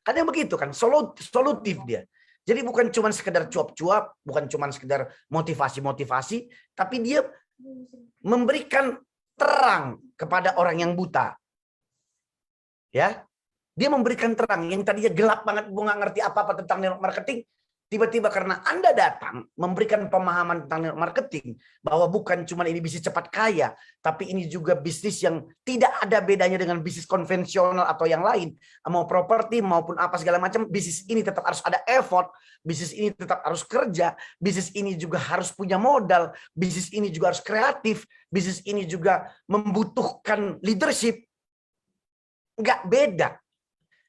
Kan yang begitu kan, solutif dia. Jadi bukan cuma sekedar cuap-cuap, bukan cuma sekedar motivasi-motivasi, tapi dia memberikan terang kepada orang yang buta. Ya, dia memberikan terang yang tadinya gelap banget, gue nggak ngerti apa-apa tentang network marketing. Tiba-tiba karena Anda datang memberikan pemahaman tentang marketing bahwa bukan cuma ini bisnis cepat kaya, tapi ini juga bisnis yang tidak ada bedanya dengan bisnis konvensional atau yang lain. Mau properti maupun apa segala macam, bisnis ini tetap harus ada effort, bisnis ini tetap harus kerja, bisnis ini juga harus punya modal, bisnis ini juga harus kreatif, bisnis ini juga membutuhkan leadership. Nggak beda.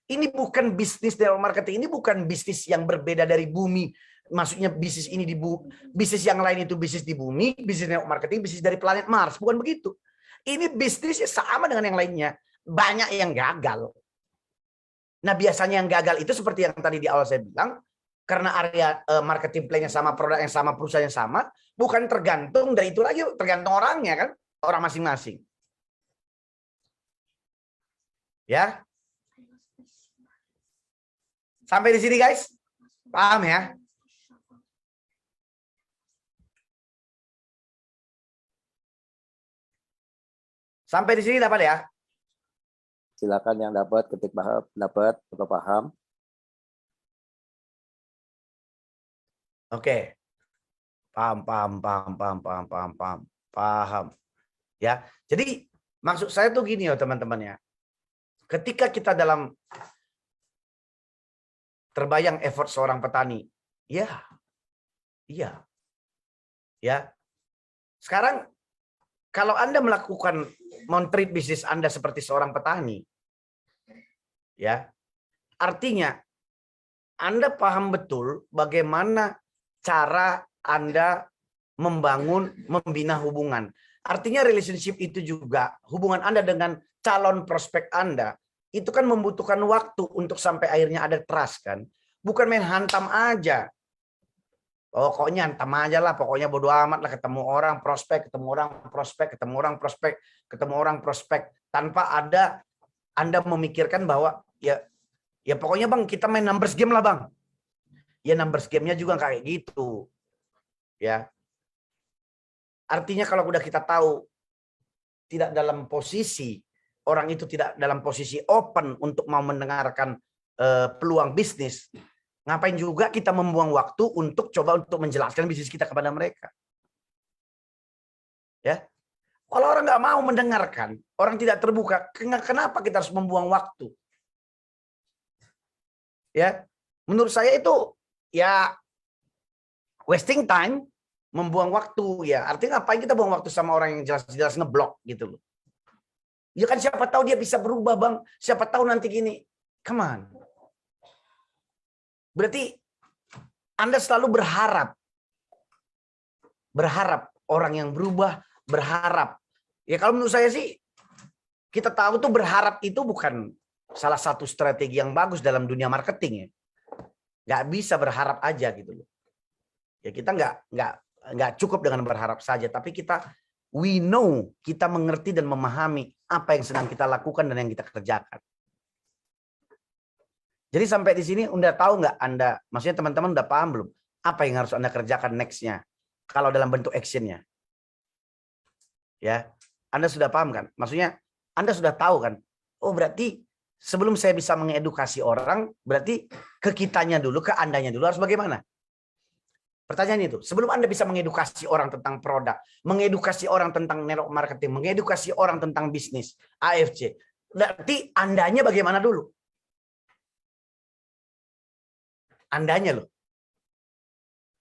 Ini bukan bisnis network marketing, ini bukan bisnis yang berbeda dari bumi. Maksudnya bisnis ini di bisnis yang lain itu bisnis di bumi, bisnis network marketing bisnis dari planet Mars, bukan begitu. Ini bisnisnya sama dengan yang lainnya, banyak yang gagal. Nah, biasanya yang gagal itu seperti yang tadi di awal saya bilang, karena area marketing plan-nya sama, produk yang sama, perusahaan yang sama, bukan tergantung dari itu lagi, tergantung orangnya kan, orang masing-masing. Ya. Sampai di sini guys, paham ya? Sampai di sini dapat ya? Silakan yang dapat ketik dapat atau paham. Oke. Paham. Ya. Jadi maksud saya tuh gini ya teman-teman ya. Ketika kita dalam terbayang effort seorang petani. Iya. Sekarang kalau Anda melakukan men-treat bisnis Anda seperti seorang petani, ya, artinya Anda paham betul bagaimana cara Anda membina hubungan. Artinya relationship itu juga hubungan Anda dengan calon prospek Anda itu kan membutuhkan waktu untuk sampai akhirnya ada trust kan. Bukan main hantam aja. Pokoknya hantam aja lah, pokoknya bodo amat lah, ketemu orang prospek, ketemu orang prospek, tanpa ada Anda memikirkan bahwa ya pokoknya Bang, kita main numbers game lah Bang. Ya numbers game-nya juga kayak gitu. Ya. Artinya kalau udah kita tahu tidak dalam posisi, orang itu tidak dalam posisi open untuk mau mendengarkan peluang bisnis, ngapain juga kita membuang waktu untuk coba untuk menjelaskan bisnis kita kepada mereka. Ya, kalau orang nggak mau mendengarkan, orang tidak terbuka, kenapa kita harus membuang waktu? Ya, menurut saya itu ya wasting time, membuang waktu ya. Artinya ngapain kita buang waktu sama orang yang jelas-jelas ngeblok gitu loh. Ya kan siapa tahu dia bisa berubah Bang. Siapa tahu nanti gini. Come on. Berarti Anda selalu berharap. Berharap orang yang berubah, berharap. Ya kalau menurut saya sih, kita tahu tuh berharap itu bukan salah satu strategi yang bagus dalam dunia marketing ya. Nggak bisa berharap aja gitu loh. Ya kita nggak cukup dengan berharap saja. Tapi we know, kita mengerti dan memahami apa yang sedang kita lakukan dan yang kita kerjakan. Jadi sampai di sini udah tahu nggak Anda, maksudnya teman-teman udah paham belum apa yang harus Anda kerjakan next-nya kalau dalam bentuk action-nya? Ya, Anda sudah paham kan? Maksudnya Anda sudah tahu kan? Oh berarti sebelum saya bisa mengedukasi orang, berarti ke kitanya dulu, ke Andanya dulu harus bagaimana? Pertanyaan itu, sebelum Anda bisa mengedukasi orang tentang produk, mengedukasi orang tentang network marketing, mengedukasi orang tentang bisnis, AFC, berarti Andanya bagaimana dulu? Andanya loh.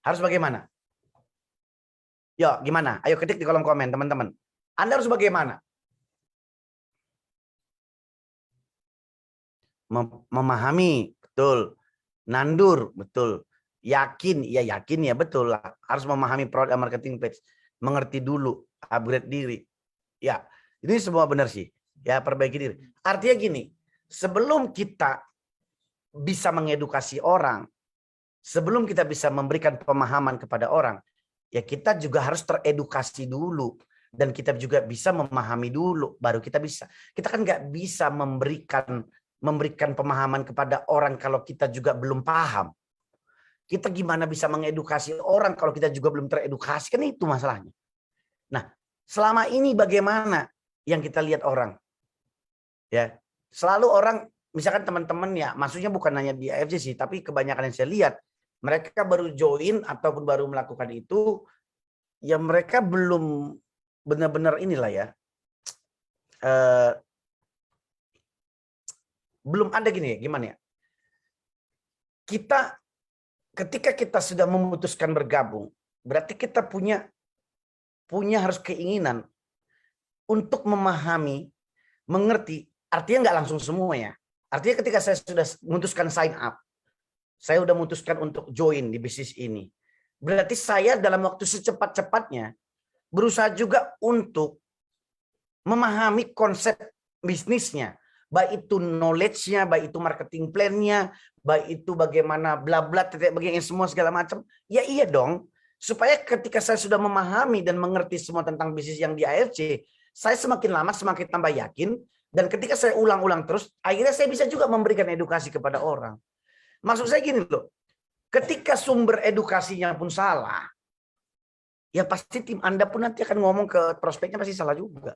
Harus bagaimana? Yo, gimana? Ayo ketik di kolom komen, teman-teman. Anda harus bagaimana? Memahami, betul. Nandur, betul. Yakin ya betul lah. Harus memahami produk marketing page. Mengerti dulu, upgrade diri. Ya, ini semua benar sih. Ya, perbaiki diri. Artinya gini, sebelum kita bisa mengedukasi orang, sebelum kita bisa memberikan pemahaman kepada orang, ya kita juga harus teredukasi dulu. Dan kita juga bisa memahami dulu, baru kita bisa. Kita kan nggak bisa memberikan pemahaman kepada orang kalau kita juga belum paham. Kita gimana bisa mengedukasi orang kalau kita juga belum teredukasi? Kan itu masalahnya. Nah, selama ini bagaimana yang kita lihat orang? Ya, selalu orang, misalkan teman-teman ya, maksudnya bukan hanya di AFC sih, tapi kebanyakan yang saya lihat, mereka baru join ataupun baru melakukan itu, ya mereka belum benar-benar inilah ya, belum ada gini ya, gimana ya, kita ketika kita sudah memutuskan bergabung, berarti kita punya harus keinginan untuk memahami, mengerti, artinya nggak langsung semuanya. Artinya ketika saya sudah memutuskan sign up, saya sudah memutuskan untuk join di bisnis ini, berarti saya dalam waktu secepat-cepatnya berusaha juga untuk memahami konsep bisnisnya, baik itu knowledge-nya, baik itu marketing plan-nya, baik itu bagaimana bla bla bagaimana semua segala macam. Ya iya dong, supaya ketika saya sudah memahami dan mengerti semua tentang bisnis yang di AFC, saya semakin lama semakin tambah yakin, dan ketika saya ulang-ulang terus, akhirnya saya bisa juga memberikan edukasi kepada orang. Maksud saya gini loh, ketika sumber edukasinya pun salah, ya pasti tim Anda pun nanti akan ngomong ke prospeknya pasti salah juga.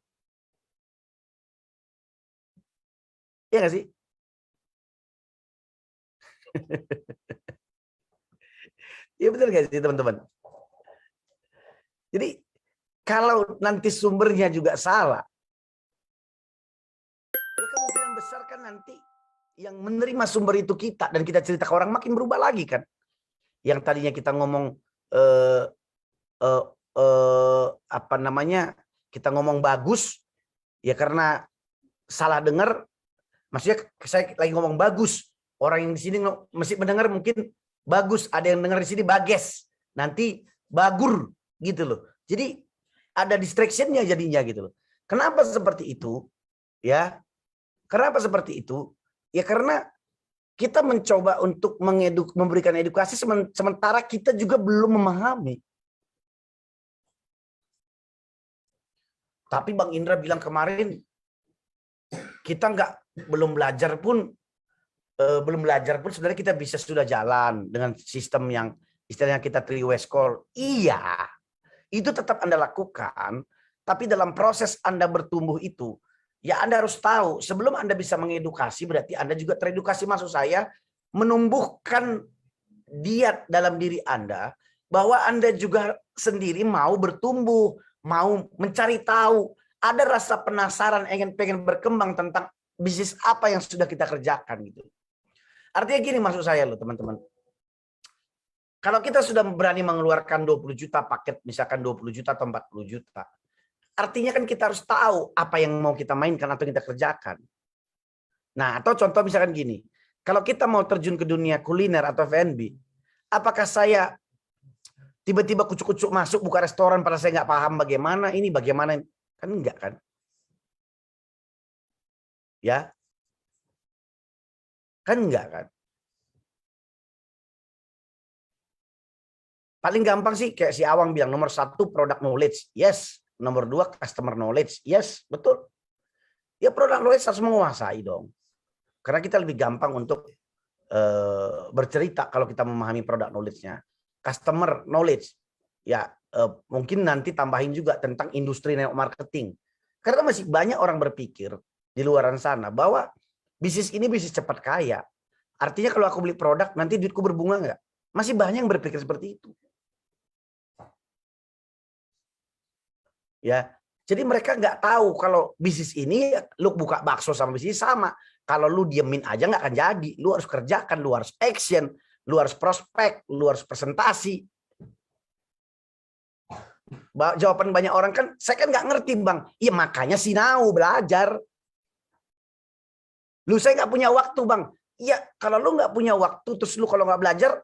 Iya nggak sih? Iya betul nggak sih teman-teman? Jadi kalau nanti sumbernya juga salah, ya kemungkinan besar kan nanti yang menerima sumber itu kita, dan kita cerita ke orang makin berubah lagi kan. Yang tadinya kita ngomong apa namanya, kita ngomong bagus, ya karena salah dengar. Maksudnya saya lagi ngomong bagus, orang yang di sini mesti mendengar mungkin bagus, ada yang dengar di sini bages, nanti bagur gitu loh. Jadi ada distraction-nya jadinya gitu loh. Kenapa seperti itu? Ya, kenapa seperti itu? Ya karena kita mencoba untuk memberikan edukasi sementara kita juga belum memahami. Tapi Bang Indra bilang kemarin kita belum belajar pun sebenarnya kita bisa sudah jalan dengan sistem yang istilahnya kita 3-way call. Iya, itu tetap Anda lakukan, tapi dalam proses Anda bertumbuh itu, ya Anda harus tahu, sebelum Anda bisa mengedukasi, berarti Anda juga teredukasi, maksud saya, menumbuhkan diat dalam diri Anda, bahwa Anda juga sendiri mau bertumbuh, mau mencari tahu, ada rasa penasaran, pengen berkembang tentang bisnis apa yang sudah kita kerjakan gitu. Artinya gini maksud saya loh teman-teman. Kalau kita sudah berani mengeluarkan 20 juta paket, misalkan 20 juta atau 40 juta. Artinya kan kita harus tahu apa yang mau kita mainkan atau kita kerjakan. Nah, atau contoh misalkan gini. Kalau kita mau terjun ke dunia kuliner atau F&B, apakah saya tiba-tiba kucuk-kucuk masuk buka restoran padahal saya nggak paham bagaimana ini, bagaimana. Kan enggak kan? Ya. Kan enggak kan? Paling gampang sih kayak si Awang bilang, nomor 1 product knowledge. Yes. Nomor 2 customer knowledge. Yes, betul. Ya product knowledge harus menguasai dong. Karena kita lebih gampang untuk bercerita kalau kita memahami product knowledge-nya. Customer knowledge. Ya mungkin nanti tambahin juga tentang industri network marketing. Karena masih banyak orang berpikir di luar sana bahwa bisnis ini bisnis cepat kaya. Artinya kalau aku beli produk nanti duitku berbunga nggak? Masih banyak yang berpikir seperti itu. Ya, jadi mereka nggak tahu kalau bisnis ini lu buka bakso sama bisnis sama. Kalau lu diemin aja nggak akan jadi. Lu harus kerjakan, lu harus action, lu harus prospek, lu harus presentasi. Jawaban banyak orang kan, saya kan nggak ngerti bang. Iya makanya sinau belajar. Lu saya nggak punya waktu bang. Iya kalau lu nggak punya waktu, terus lu kalau nggak belajar,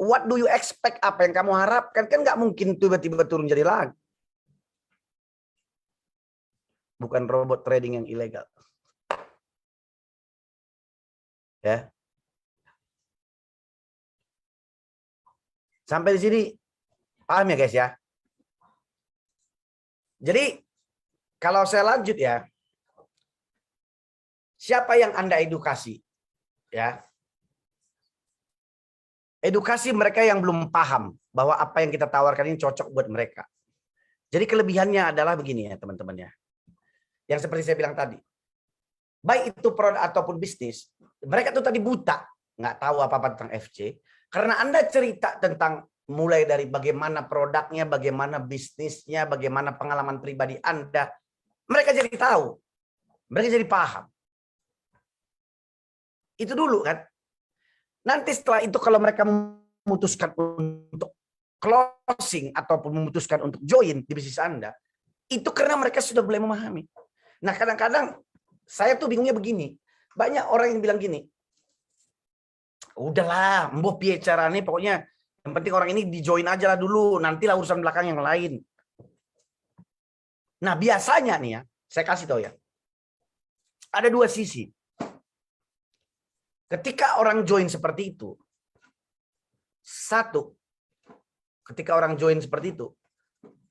what do you expect? Apa yang kamu harapkan? Kan nggak mungkin tiba-tiba turun jadi lagi. Bukan robot trading yang ilegal. Ya. Sampai di sini paham ya guys ya. Jadi kalau saya lanjut ya, siapa yang Anda edukasi? Ya. Edukasi mereka yang belum paham bahwa apa yang kita tawarkan ini cocok buat mereka. Jadi kelebihannya adalah begini ya teman-teman ya. Yang seperti saya bilang tadi. Baik itu produk ataupun bisnis, mereka tuh tadi buta, nggak tahu apa-apa tentang FC. Karena Anda cerita tentang mulai dari bagaimana produknya, bagaimana bisnisnya, bagaimana pengalaman pribadi Anda, mereka jadi tahu, mereka jadi paham. Itu dulu kan. Nanti setelah itu kalau mereka memutuskan untuk closing ataupun memutuskan untuk join di bisnis Anda, itu karena mereka sudah mulai memahami. Nah, kadang-kadang saya tuh bingungnya begini. Banyak orang yang bilang gini, udahlah, mbok piye caranya, pokoknya yang penting orang ini di-join aja lah dulu, nantilah urusan belakang yang lain. Nah, biasanya nih ya, saya kasih tahu ya, ada dua sisi. Ketika orang join seperti itu, satu, ketika orang join seperti itu,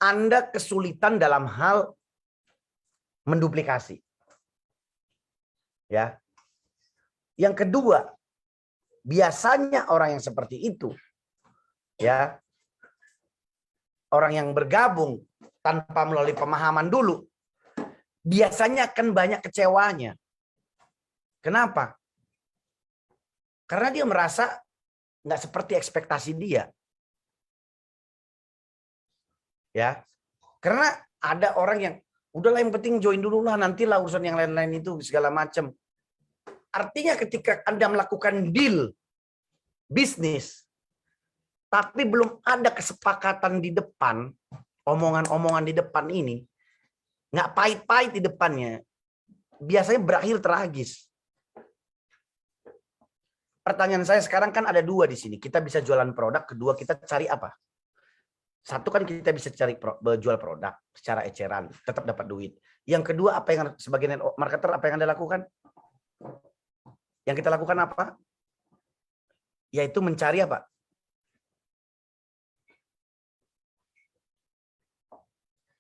Anda kesulitan dalam hal menduplikasi. Ya. Yang kedua, biasanya orang yang seperti itu, ya, orang yang bergabung tanpa melalui pemahaman dulu, biasanya akan banyak kecewanya. Kenapa? Karena dia merasa nggak seperti ekspektasi dia. Ya, karena ada orang yang udahlah yang penting join dulu lah, nantilah urusan yang lain-lain itu segala macam. Artinya ketika Anda melakukan deal bisnis, tapi belum ada kesepakatan di depan, omongan-omongan di depan ini, nggak pahit-pahit di depannya, biasanya berakhir tragis. Pertanyaan saya sekarang kan ada dua di sini. Kita bisa jualan produk, kedua kita cari apa? Satu kan kita bisa cari jual produk secara eceran, tetap dapat duit. Yang kedua, apa yang sebagai marketer apa yang Anda lakukan? Yang kita lakukan apa? Yaitu mencari apa?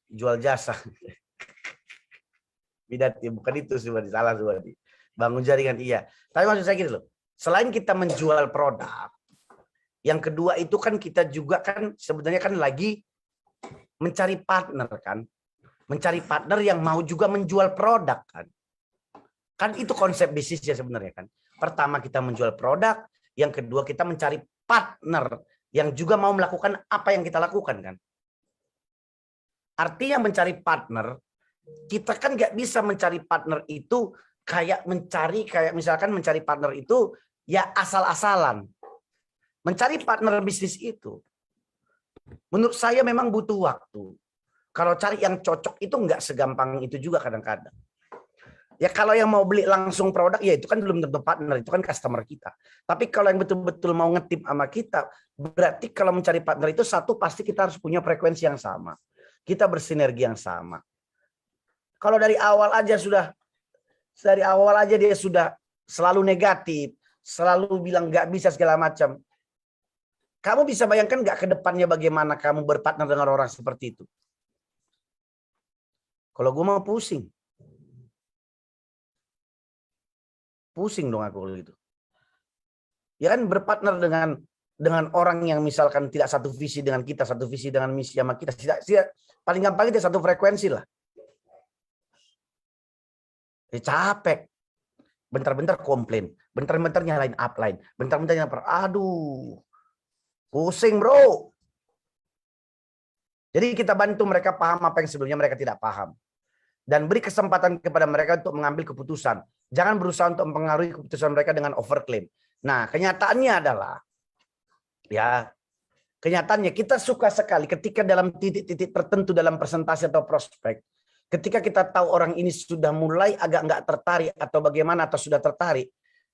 Jual jasa. Bidat, ya, bukan itu semua, salah semua. Bangun jaringan, iya. Tapi maksud saya gini loh. Selain kita menjual produk, yang kedua itu kan kita juga kan sebenarnya kan lagi mencari partner kan. Mencari partner yang mau juga menjual produk kan. Kan itu konsep bisnisnya sebenarnya kan. Pertama kita menjual produk, yang kedua kita mencari partner yang juga mau melakukan apa yang kita lakukan kan. Artinya mencari partner, kita kan nggak bisa mencari partner itu kayak misalkan mencari partner itu ya asal-asalan. Mencari partner bisnis itu, menurut saya memang butuh waktu. Kalau cari yang cocok itu nggak segampang itu juga kadang-kadang. Ya kalau yang mau beli langsung produk, ya itu kan belum tentu partner, itu kan customer kita. Tapi kalau yang betul-betul mau ngetip sama kita, berarti kalau mencari partner itu satu pasti kita harus punya frekuensi yang sama. Kita bersinergi yang sama. Kalau dari awal aja dia sudah selalu negatif, selalu bilang nggak bisa segala macam. Kamu bisa bayangkan nggak ke depannya bagaimana kamu berpartner dengan orang seperti itu? Kalau gue mau pusing. Pusing dong aku gitu. Ya kan berpartner dengan orang yang misalkan tidak satu visi dengan kita, satu visi dengan misi sama kita. Paling gampang itu satu frekuensi lah. Ya, capek. Bentar-bentar komplain, bentar-bentar nyalain upline, bentar-bentar nyalain aduh. Pusing, bro. Jadi kita bantu mereka paham apa yang sebelumnya mereka tidak paham. Dan beri kesempatan kepada mereka untuk mengambil keputusan. Jangan berusaha untuk mempengaruhi keputusan mereka dengan overclaim. Nah, kenyataannya adalah, ya, kenyataannya kita suka sekali ketika dalam titik-titik tertentu dalam presentasi atau prospek, ketika kita tahu orang ini sudah mulai agak nggak tertarik atau bagaimana atau sudah tertarik,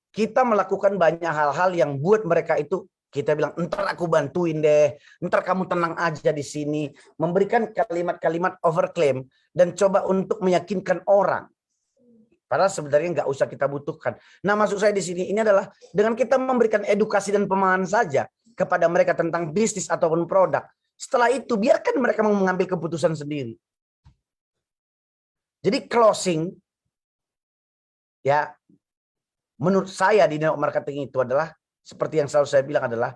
kita melakukan banyak hal-hal yang buat mereka itu kita bilang, entar aku bantuin deh, entar kamu tenang aja di sini, memberikan kalimat-kalimat overclaim dan coba untuk meyakinkan orang. Padahal sebenarnya nggak usah kita butuhkan. Nah, maksud saya di sini ini adalah dengan kita memberikan edukasi dan pemahaman saja kepada mereka tentang bisnis ataupun produk. Setelah itu biarkan mereka mengambil keputusan sendiri. Jadi closing, ya, menurut saya di network marketing itu adalah seperti yang selalu saya bilang adalah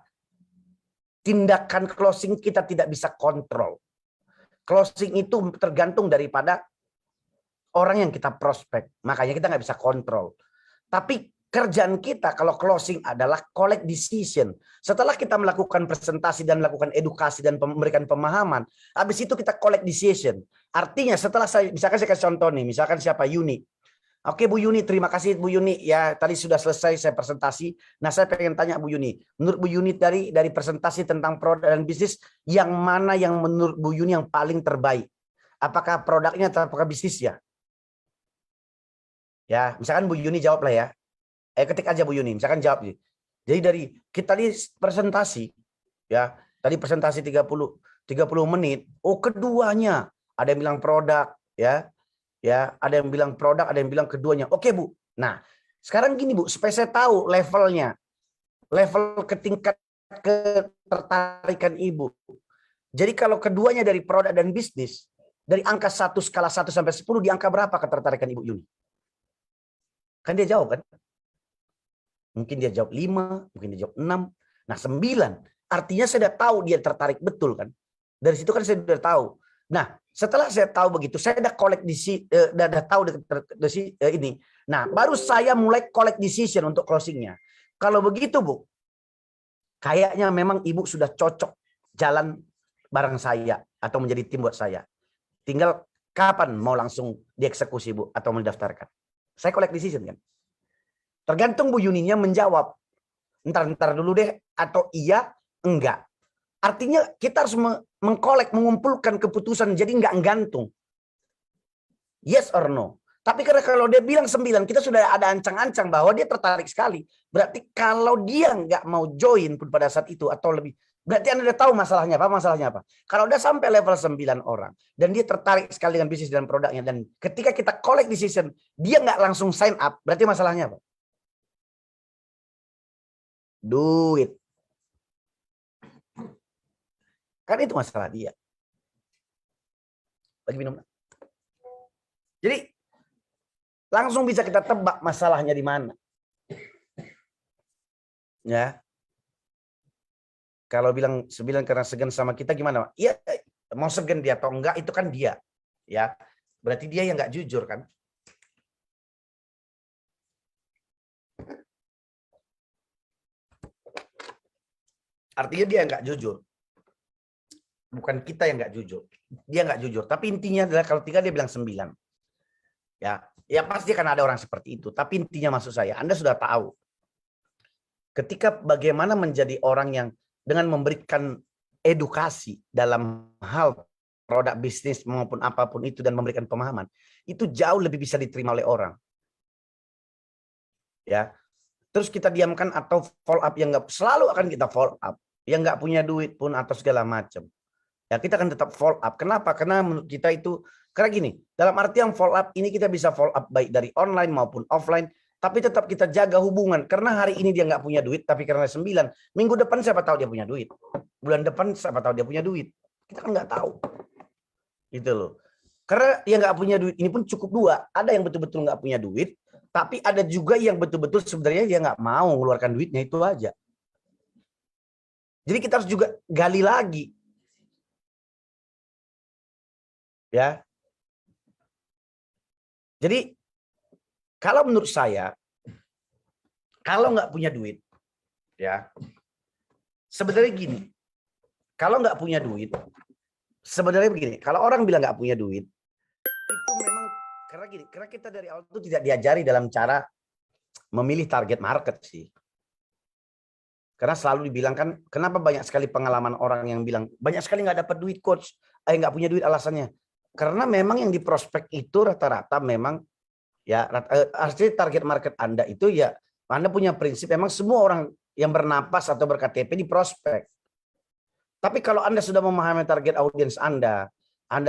tindakan closing kita tidak bisa kontrol. Closing itu tergantung daripada orang yang kita prospek. Makanya kita nggak bisa kontrol. Tapi kerjaan kita kalau closing adalah collect decision. Setelah kita melakukan presentasi dan melakukan edukasi dan memberikan pemahaman, habis itu kita collect decision. Artinya setelah misalkan saya kasih contoh nih, misalkan siapa Yuni. Oke Bu Yuni, terima kasih Bu Yuni. Ya tadi sudah selesai saya presentasi. Nah saya pengen tanya Bu Yuni, menurut Bu Yuni dari presentasi tentang produk dan bisnis, yang mana yang menurut Bu Yuni yang paling terbaik? Apakah produknya atau apakah bisnisnya? Ya misalkan Bu Yuni jawab lah ya. Ketik aja Bu Yuni, misalkan jawab. Jadi dari kita di presentasi, ya tadi presentasi 30 menit. Oh keduanya ada yang bilang produk, ya ada yang bilang produk, ada yang bilang keduanya. Oke Bu. Nah sekarang gini Bu, supaya saya tahu levelnya, level ke tingkat ketertarikan Ibu. Jadi kalau keduanya dari produk dan bisnis, dari angka 1 skala 1 sampai 10 di angka berapa ketertarikan Ibu Yuni? Kan dia jawab kan? Mungkin dia jawab 5, mungkin dia jawab 6. Nah 9, artinya saya sudah tahu dia tertarik betul kan. Dari situ kan saya sudah tahu. Nah setelah saya tahu begitu, saya udah collect udah tahu ini. Nah baru saya mulai collect decision untuk closingnya. Kalau begitu Bu, kayaknya memang Ibu sudah cocok jalan bareng saya atau menjadi tim buat saya. Tinggal kapan mau langsung dieksekusi Bu atau mendaftarkan. Saya collect decision kan. Tergantung Bu Yuninya menjawab. Ntar dulu deh atau iya enggak. Artinya kita harus mengumpulkan keputusan jadi enggak gantung. Yes or no. Tapi karena kalau dia bilang 9, kita sudah ada ancang-ancang bahwa dia tertarik sekali. Berarti kalau dia enggak mau join pun pada saat itu atau lebih, berarti Anda udah tahu masalahnya apa? Masalahnya apa? Kalau udah sampai level 9 orang dan dia tertarik sekali dengan bisnis dan produknya, dan ketika kita collect decision dia nggak langsung sign up, berarti masalahnya apa? Duit. Kan itu masalah dia. Lagi minum. Jadi langsung bisa kita tebak masalahnya di mana. Ya. Kalau bilang 9 karena segan sama kita gimana? Iya, mau segan dia atau enggak itu kan dia. Ya. Berarti dia yang nggak jujur kan? Artinya dia nggak jujur. Bukan kita yang nggak jujur. Dia nggak jujur. Tapi intinya adalah kalau 3 dia bilang 9. Ya pasti akan ada orang seperti itu. Tapi intinya maksud saya, Anda sudah tahu. Ketika bagaimana menjadi orang yang dengan memberikan edukasi dalam hal produk bisnis maupun apapun itu dan memberikan pemahaman, itu jauh lebih bisa diterima oleh orang. Ya. Terus kita diamkan atau follow up yang nggak, selalu akan kita follow up. Yang nggak punya duit pun atau segala macam. Ya kita akan tetap follow up. Kenapa? Karena menurut kita itu, karena gini, dalam artian follow up ini kita bisa follow up baik dari online maupun offline, tapi tetap kita jaga hubungan. Karena hari ini dia nggak punya duit, tapi karena 9, minggu depan siapa tahu dia punya duit. Bulan depan siapa tahu dia punya duit. Kita kan nggak tahu. Gitu loh. Karena dia nggak punya duit, ini pun cukup 2. Ada yang betul-betul nggak punya duit, tapi ada juga yang betul-betul sebenarnya dia nggak mau mengeluarkan duitnya, itu aja. Jadi kita harus juga gali lagi. Ya. Jadi kalau menurut saya, kalau nggak punya duit, ya sebenarnya gini, kalau nggak punya duit, sebenarnya begini, kalau orang bilang nggak punya duit, itu memang karena gini, karena kita dari awal itu tidak diajari dalam cara memilih target market sih. Karena selalu dibilang kan, kenapa banyak sekali pengalaman orang yang bilang banyak sekali nggak dapat duit coach, nggak punya duit alasannya. Karena memang yang di prospek itu rata-rata memang ya artinya target market Anda itu ya Anda punya prinsip memang semua orang yang bernapas atau berKTP di prospek. Tapi kalau Anda sudah memahami target audiens Anda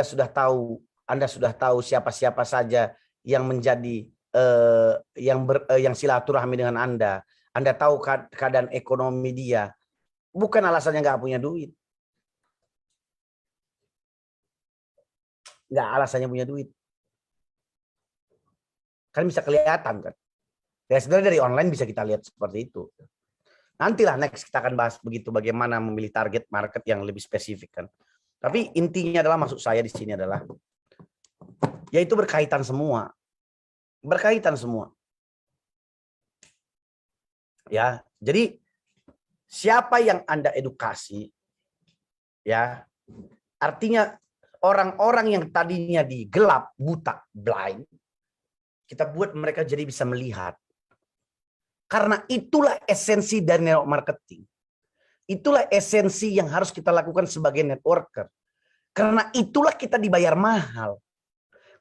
sudah tahu siapa-siapa saja yang menjadi yang silaturahmi dengan Anda tahu keadaan ekonomi dia, bukan alasannya nggak punya duit. Nggak alasannya punya duit. Kan bisa kelihatan kan. Ya sebenarnya dari online bisa kita lihat seperti itu. Nantilah next kita akan bahas begitu bagaimana memilih target market yang lebih spesifik kan. Tapi intinya adalah maksud saya di sini adalah yaitu berkaitan semua. Berkaitan semua. Ya, jadi siapa yang Anda edukasi, ya, artinya orang-orang yang tadinya di gelap, buta, blind, kita buat mereka jadi bisa melihat. Karena itulah esensi dari network marketing. Itulah esensi yang harus kita lakukan sebagai networker. Karena itulah kita dibayar mahal.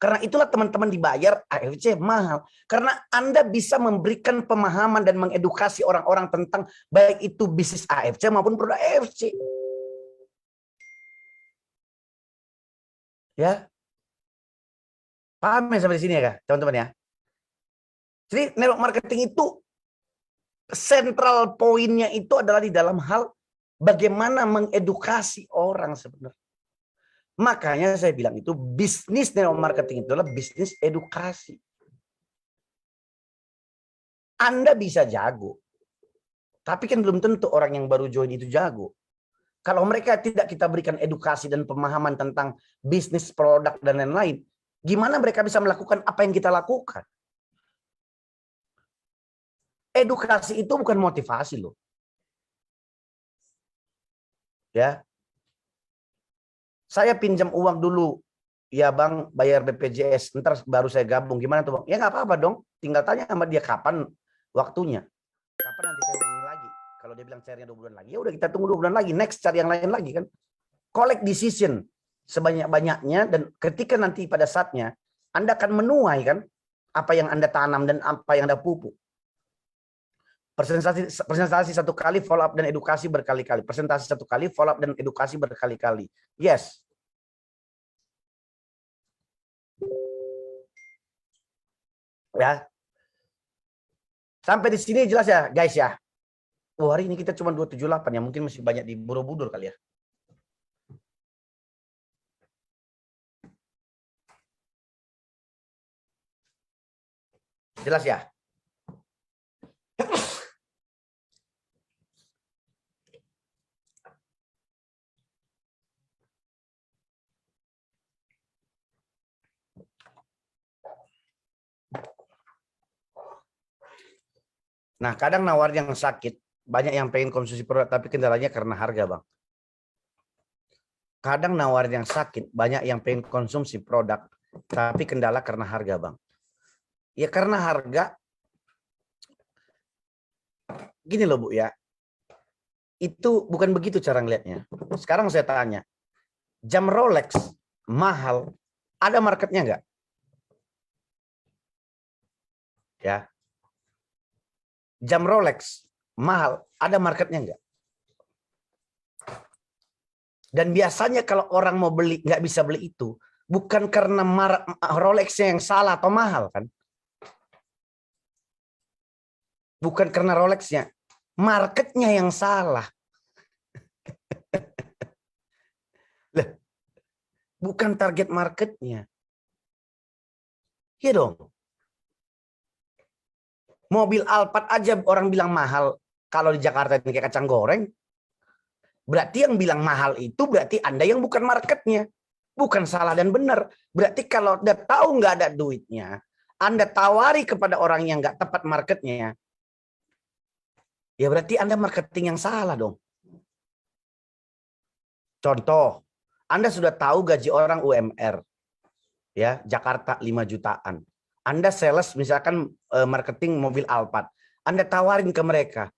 Karena itulah teman-teman dibayar AFC mahal. Karena Anda bisa memberikan pemahaman dan mengedukasi orang-orang tentang baik itu bisnis AFC maupun produk AFC. Ya. Paham ya sampai di sini ya, teman-teman ya? Jadi network marketing itu sentral poinnya itu adalah di dalam hal bagaimana mengedukasi orang sebenarnya. Makanya saya bilang itu bisnis network marketing itu adalah bisnis edukasi. Anda bisa jago, tapi kan belum tentu orang yang baru join itu jago. Kalau mereka tidak kita berikan edukasi dan pemahaman tentang bisnis, produk, dan lain-lain, gimana mereka bisa melakukan apa yang kita lakukan? Edukasi itu bukan motivasi loh. Ya. Saya pinjam uang dulu. Ya bang, bayar BPJS. Ntar baru saya gabung. Gimana tuh bang? Ya nggak apa-apa dong. Tinggal tanya sama dia kapan waktunya. Kapan nanti saya ulangi lagi. Kalau dia bilang cairnya 2 bulan lagi. Ya udah kita tunggu 2 bulan lagi. Next cari yang lain lagi kan. Collect decision. Sebanyak-banyaknya. Dan ketika nanti pada saatnya. Anda akan menuai kan. Apa yang Anda tanam dan apa yang Anda pupuk. Presentasi 1 kali, follow up dan edukasi berkali-kali. Presentasi 1 kali, follow up dan edukasi berkali-kali. Yes. Ya. Sampai di sini jelas ya, guys ya. Oh, hari ini kita cuma 278 ya, mungkin masih banyak di Borobudur kali ya. Jelas ya? Nah, kadang nawar yang sakit, banyak yang pengen konsumsi produk, tapi kendalanya karena harga, Bang. Kadang nawar yang sakit, banyak yang pengen konsumsi produk, tapi kendala karena harga, Bang. Ya karena harga, gini loh Bu ya, itu bukan begitu cara ngeliatnya. Sekarang saya tanya, jam Rolex mahal, ada marketnya nggak? Ya, jam Rolex mahal, ada marketnya nggak? Dan biasanya kalau orang mau beli nggak bisa beli itu, bukan karena Rolexnya yang salah atau mahal kan? Bukan karena Rolexnya, marketnya yang salah. Lah, bukan target marketnya. Iya dong. Mobil Alphard aja orang bilang mahal. Kalau di Jakarta ini kayak kacang goreng. Berarti yang bilang mahal itu berarti Anda yang bukan marketnya. Bukan salah dan benar. Berarti kalau udah tahu nggak ada duitnya, Anda tawari kepada orang yang nggak tepat marketnya, ya berarti Anda marketing yang salah dong. Contoh, Anda sudah tahu gaji orang UMR. Ya, Jakarta 5 jutaan. Anda sales misalkan marketing mobil Alphard. Anda tawarin ke mereka.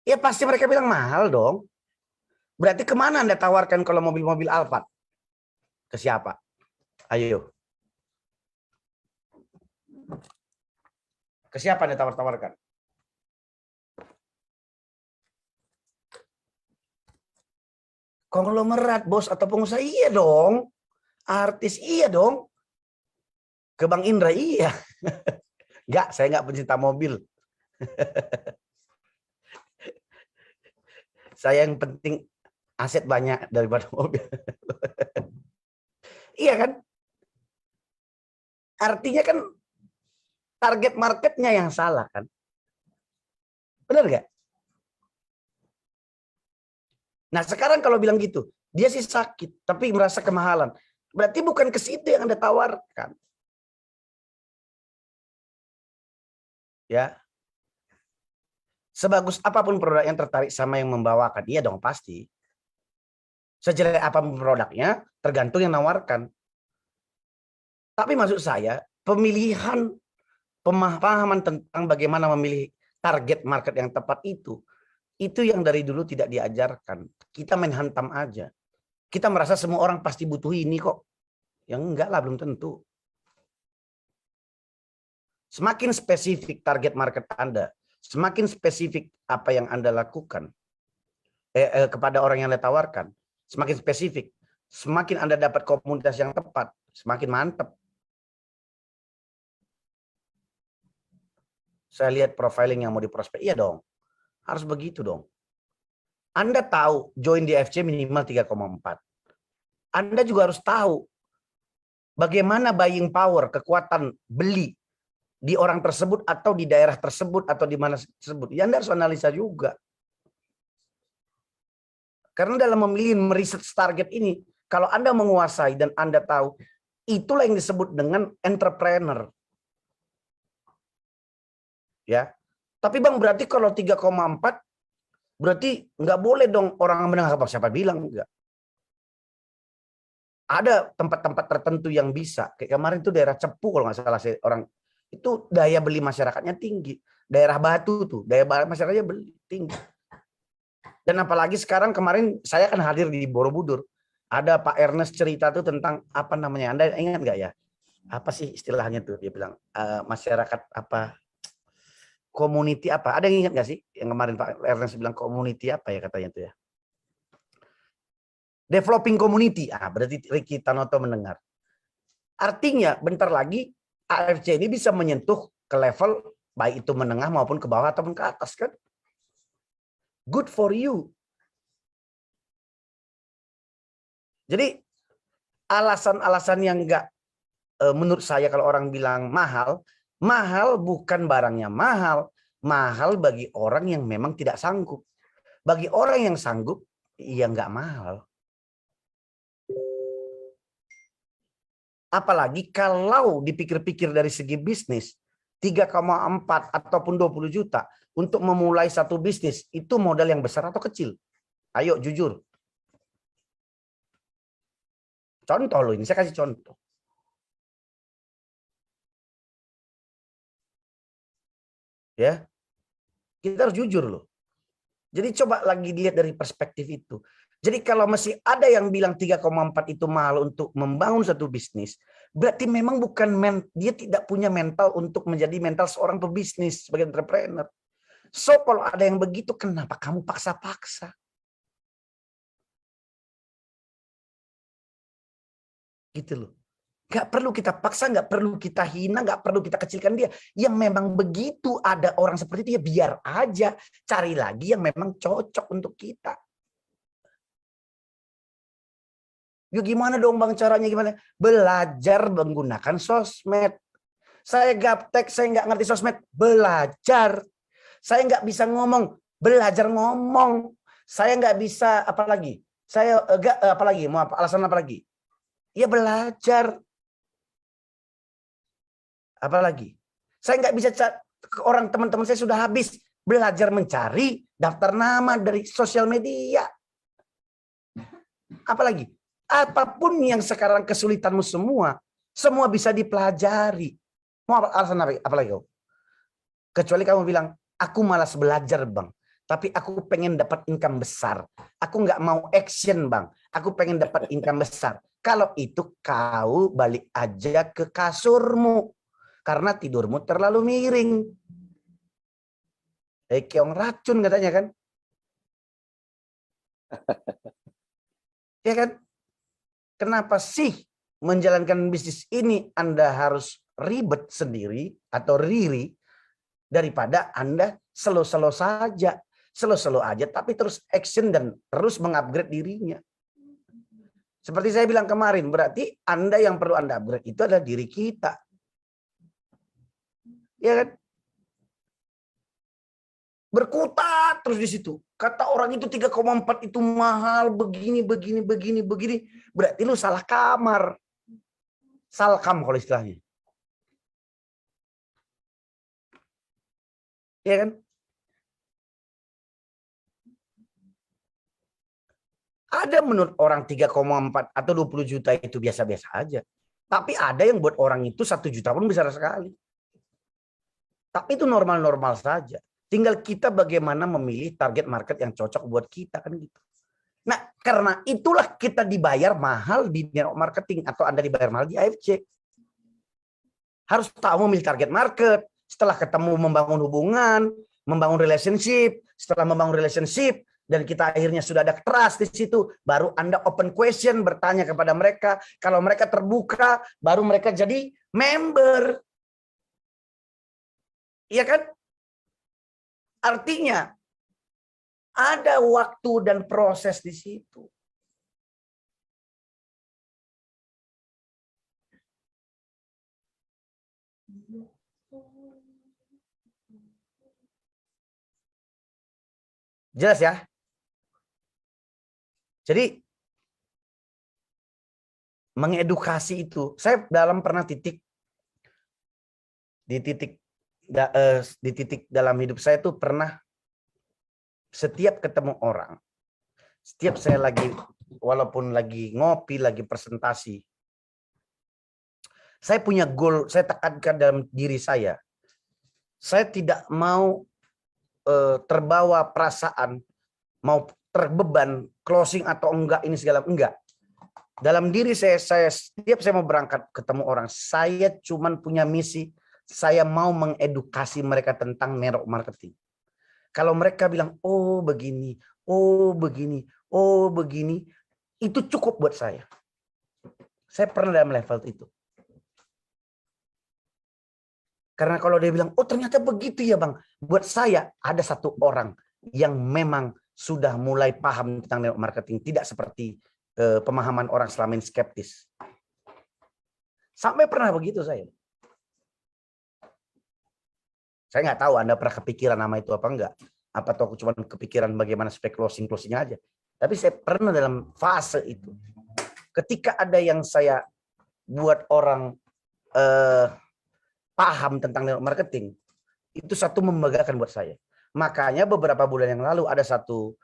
Ya pasti mereka bilang mahal dong. Berarti kemana Anda tawarkan kalau mobil-mobil Alphard? Ke siapa? Ayo. Ke siapa Anda tawar-tawarkan? Konglomerat, bos atau pengusaha, iya dong. Artis, iya dong. Ke Bang Indra, iya. Enggak, saya enggak pencinta mobil. Saya yang penting aset banyak daripada mobil. Iya kan? Artinya kan target marketnya yang salah kan? Benar nggak? Nah sekarang kalau bilang gitu, dia sih sakit, tapi merasa kemahalan. Berarti bukan ke situ yang Anda tawarkan. Ya. Sebagus apapun produk yang tertarik sama yang membawakan, iya dong pasti. Sejelek apapun produknya, tergantung yang nawarkan. Tapi maksud saya, pemilihan pemahaman tentang bagaimana memilih target market yang tepat itu yang dari dulu tidak diajarkan. Kita main hantam aja. Kita merasa semua orang pasti butuh ini kok. Yang enggak lah, belum tentu. Semakin spesifik target market Anda, semakin spesifik apa yang Anda lakukan kepada orang yang Anda tawarkan, semakin spesifik, semakin Anda dapat komunitas yang tepat, semakin mantap. Saya lihat profiling yang mau diprospek, iya dong. Harus begitu dong. Anda tahu join di FC minimal 3,4. Anda juga harus tahu bagaimana buying power, kekuatan beli di orang tersebut atau di daerah tersebut atau di mana tersebut. Ya Anda harus analisa juga. Karena dalam memilih meriset target ini, kalau Anda menguasai dan Anda tahu, itulah yang disebut dengan entrepreneur. Ya. Tapi Bang, berarti kalau 3,4 berarti nggak boleh dong orang menengah, apa siapa bilang enggak? Ada tempat-tempat tertentu yang bisa. Kayak kemarin itu daerah Cepu kalau nggak salah orang itu daya beli masyarakatnya tinggi. Daerah Batu tuh, daya beli masyarakatnya beli tinggi. Dan apalagi sekarang kemarin saya kan hadir di Borobudur. Ada Pak Ernest cerita tuh tentang apa namanya? Anda ingat nggak ya? Apa sih istilahnya tuh? Dia bilang masyarakat apa? Community apa? Ada yang ingat nggak sih? Yang kemarin Pak Ernest bilang community apa ya katanya tuh ya? Developing community. Berarti Ricky Tanoto mendengar. Artinya bentar lagi AFC ini bisa menyentuh ke level baik itu menengah maupun ke bawah ataupun ke atas kan. Good for you. Jadi alasan-alasan yang enggak menurut saya kalau orang bilang mahal, mahal bukan barangnya mahal, mahal bagi orang yang memang tidak sanggup. Bagi orang yang sanggup, ya enggak mahal. Apalagi kalau dipikir-pikir dari segi bisnis, 3,4 ataupun 20 juta untuk memulai satu bisnis, itu modal yang besar atau kecil? Ayo jujur. Contoh loh, ini saya kasih contoh. Ya, kita harus jujur loh. Jadi coba lagi dilihat dari perspektif itu. Jadi kalau masih ada yang bilang 3,4 itu mahal untuk membangun satu bisnis, berarti memang dia tidak punya mental untuk menjadi mental seorang pebisnis sebagai entrepreneur. So kalau ada yang begitu, kenapa kamu paksa-paksa? Gitu loh. Gak perlu kita paksa, gak perlu kita hina, gak perlu kita kecilkan dia. Yang memang begitu ada orang seperti itu, ya biar aja. Cari lagi yang memang cocok untuk kita. Ya gimana dong Bang caranya gimana? Belajar menggunakan sosmed. Saya gaptek, saya nggak ngerti sosmed. Belajar. Saya nggak bisa ngomong. Belajar ngomong. Saya nggak bisa apa lagi? Saya apa lagi? Mau alasan apa lagi? Ya belajar. Apa lagi? Saya nggak bisa orang teman-teman saya sudah habis belajar mencari daftar nama dari sosial media. Apalagi? Apapun yang sekarang kesulitanmu semua bisa dipelajari. Mau alasan apa lagi kau? Kecuali kamu bilang, aku malas belajar Bang, tapi aku pengen dapat income besar. Aku nggak mau action Bang, aku pengen dapat income besar. Kalau itu kau balik aja ke kasurmu, karena tidurmu terlalu miring. Keong racun katanya kan. Ya kan? Kenapa sih menjalankan bisnis ini Anda harus ribet sendiri atau riri daripada Anda slow-slow saja. Slow-slow aja tapi terus action dan terus mengupgrade dirinya. Seperti saya bilang kemarin, berarti Anda yang perlu Anda upgrade itu adalah diri kita. Ya kan? Berkutat terus di situ. Kata orang itu 3,4 itu mahal, begini. Berarti lu salah kamar. Salkam kalau istilahnya. Ya kan? Ada menurut orang 3,4 atau 20 juta itu biasa-biasa aja. Tapi ada yang buat orang itu 1 juta pun besar sekali. Tapi itu normal-normal saja. Tinggal kita bagaimana memilih target market yang cocok buat kita kan gitu. Nah, karena itulah kita dibayar mahal di network marketing atau Anda dibayar mahal di AFC. Harus tahu memilih target market. Setelah ketemu membangun hubungan, membangun relationship. Setelah membangun relationship dan kita akhirnya sudah ada trust di situ, baru Anda open question bertanya kepada mereka. Kalau mereka terbuka, baru mereka jadi member. Iya kan? Artinya ada waktu dan proses di situ. Jelas ya? Jadi mengedukasi itu, saya pernah di titik dalam hidup saya tuh pernah setiap ketemu orang, setiap saya lagi walaupun lagi ngopi, lagi presentasi, saya punya goal, saya tekankan dalam diri saya tidak mau terbawa perasaan, mau terbeban closing atau enggak ini segala enggak. Dalam diri saya setiap saya mau berangkat ketemu orang, saya cuman punya misi, saya mau mengedukasi mereka tentang network marketing. Kalau mereka bilang, oh begini, oh begini, oh begini, itu cukup buat saya. Saya pernah dalam level itu. Karena kalau dia bilang, oh ternyata begitu ya Bang. Buat saya ada satu orang yang memang sudah mulai paham tentang network marketing. Tidak seperti pemahaman orang selama ini skeptis. Sampai pernah begitu saya. Saya nggak tahu Anda pernah kepikiran nama itu apa enggak. Apa tahu cuma kepikiran bagaimana spek closing-closingnya aja. Tapi saya pernah dalam fase itu. Ketika ada yang saya buat orang paham tentang network marketing, itu satu membanggakan buat saya. Makanya beberapa bulan yang lalu ada satu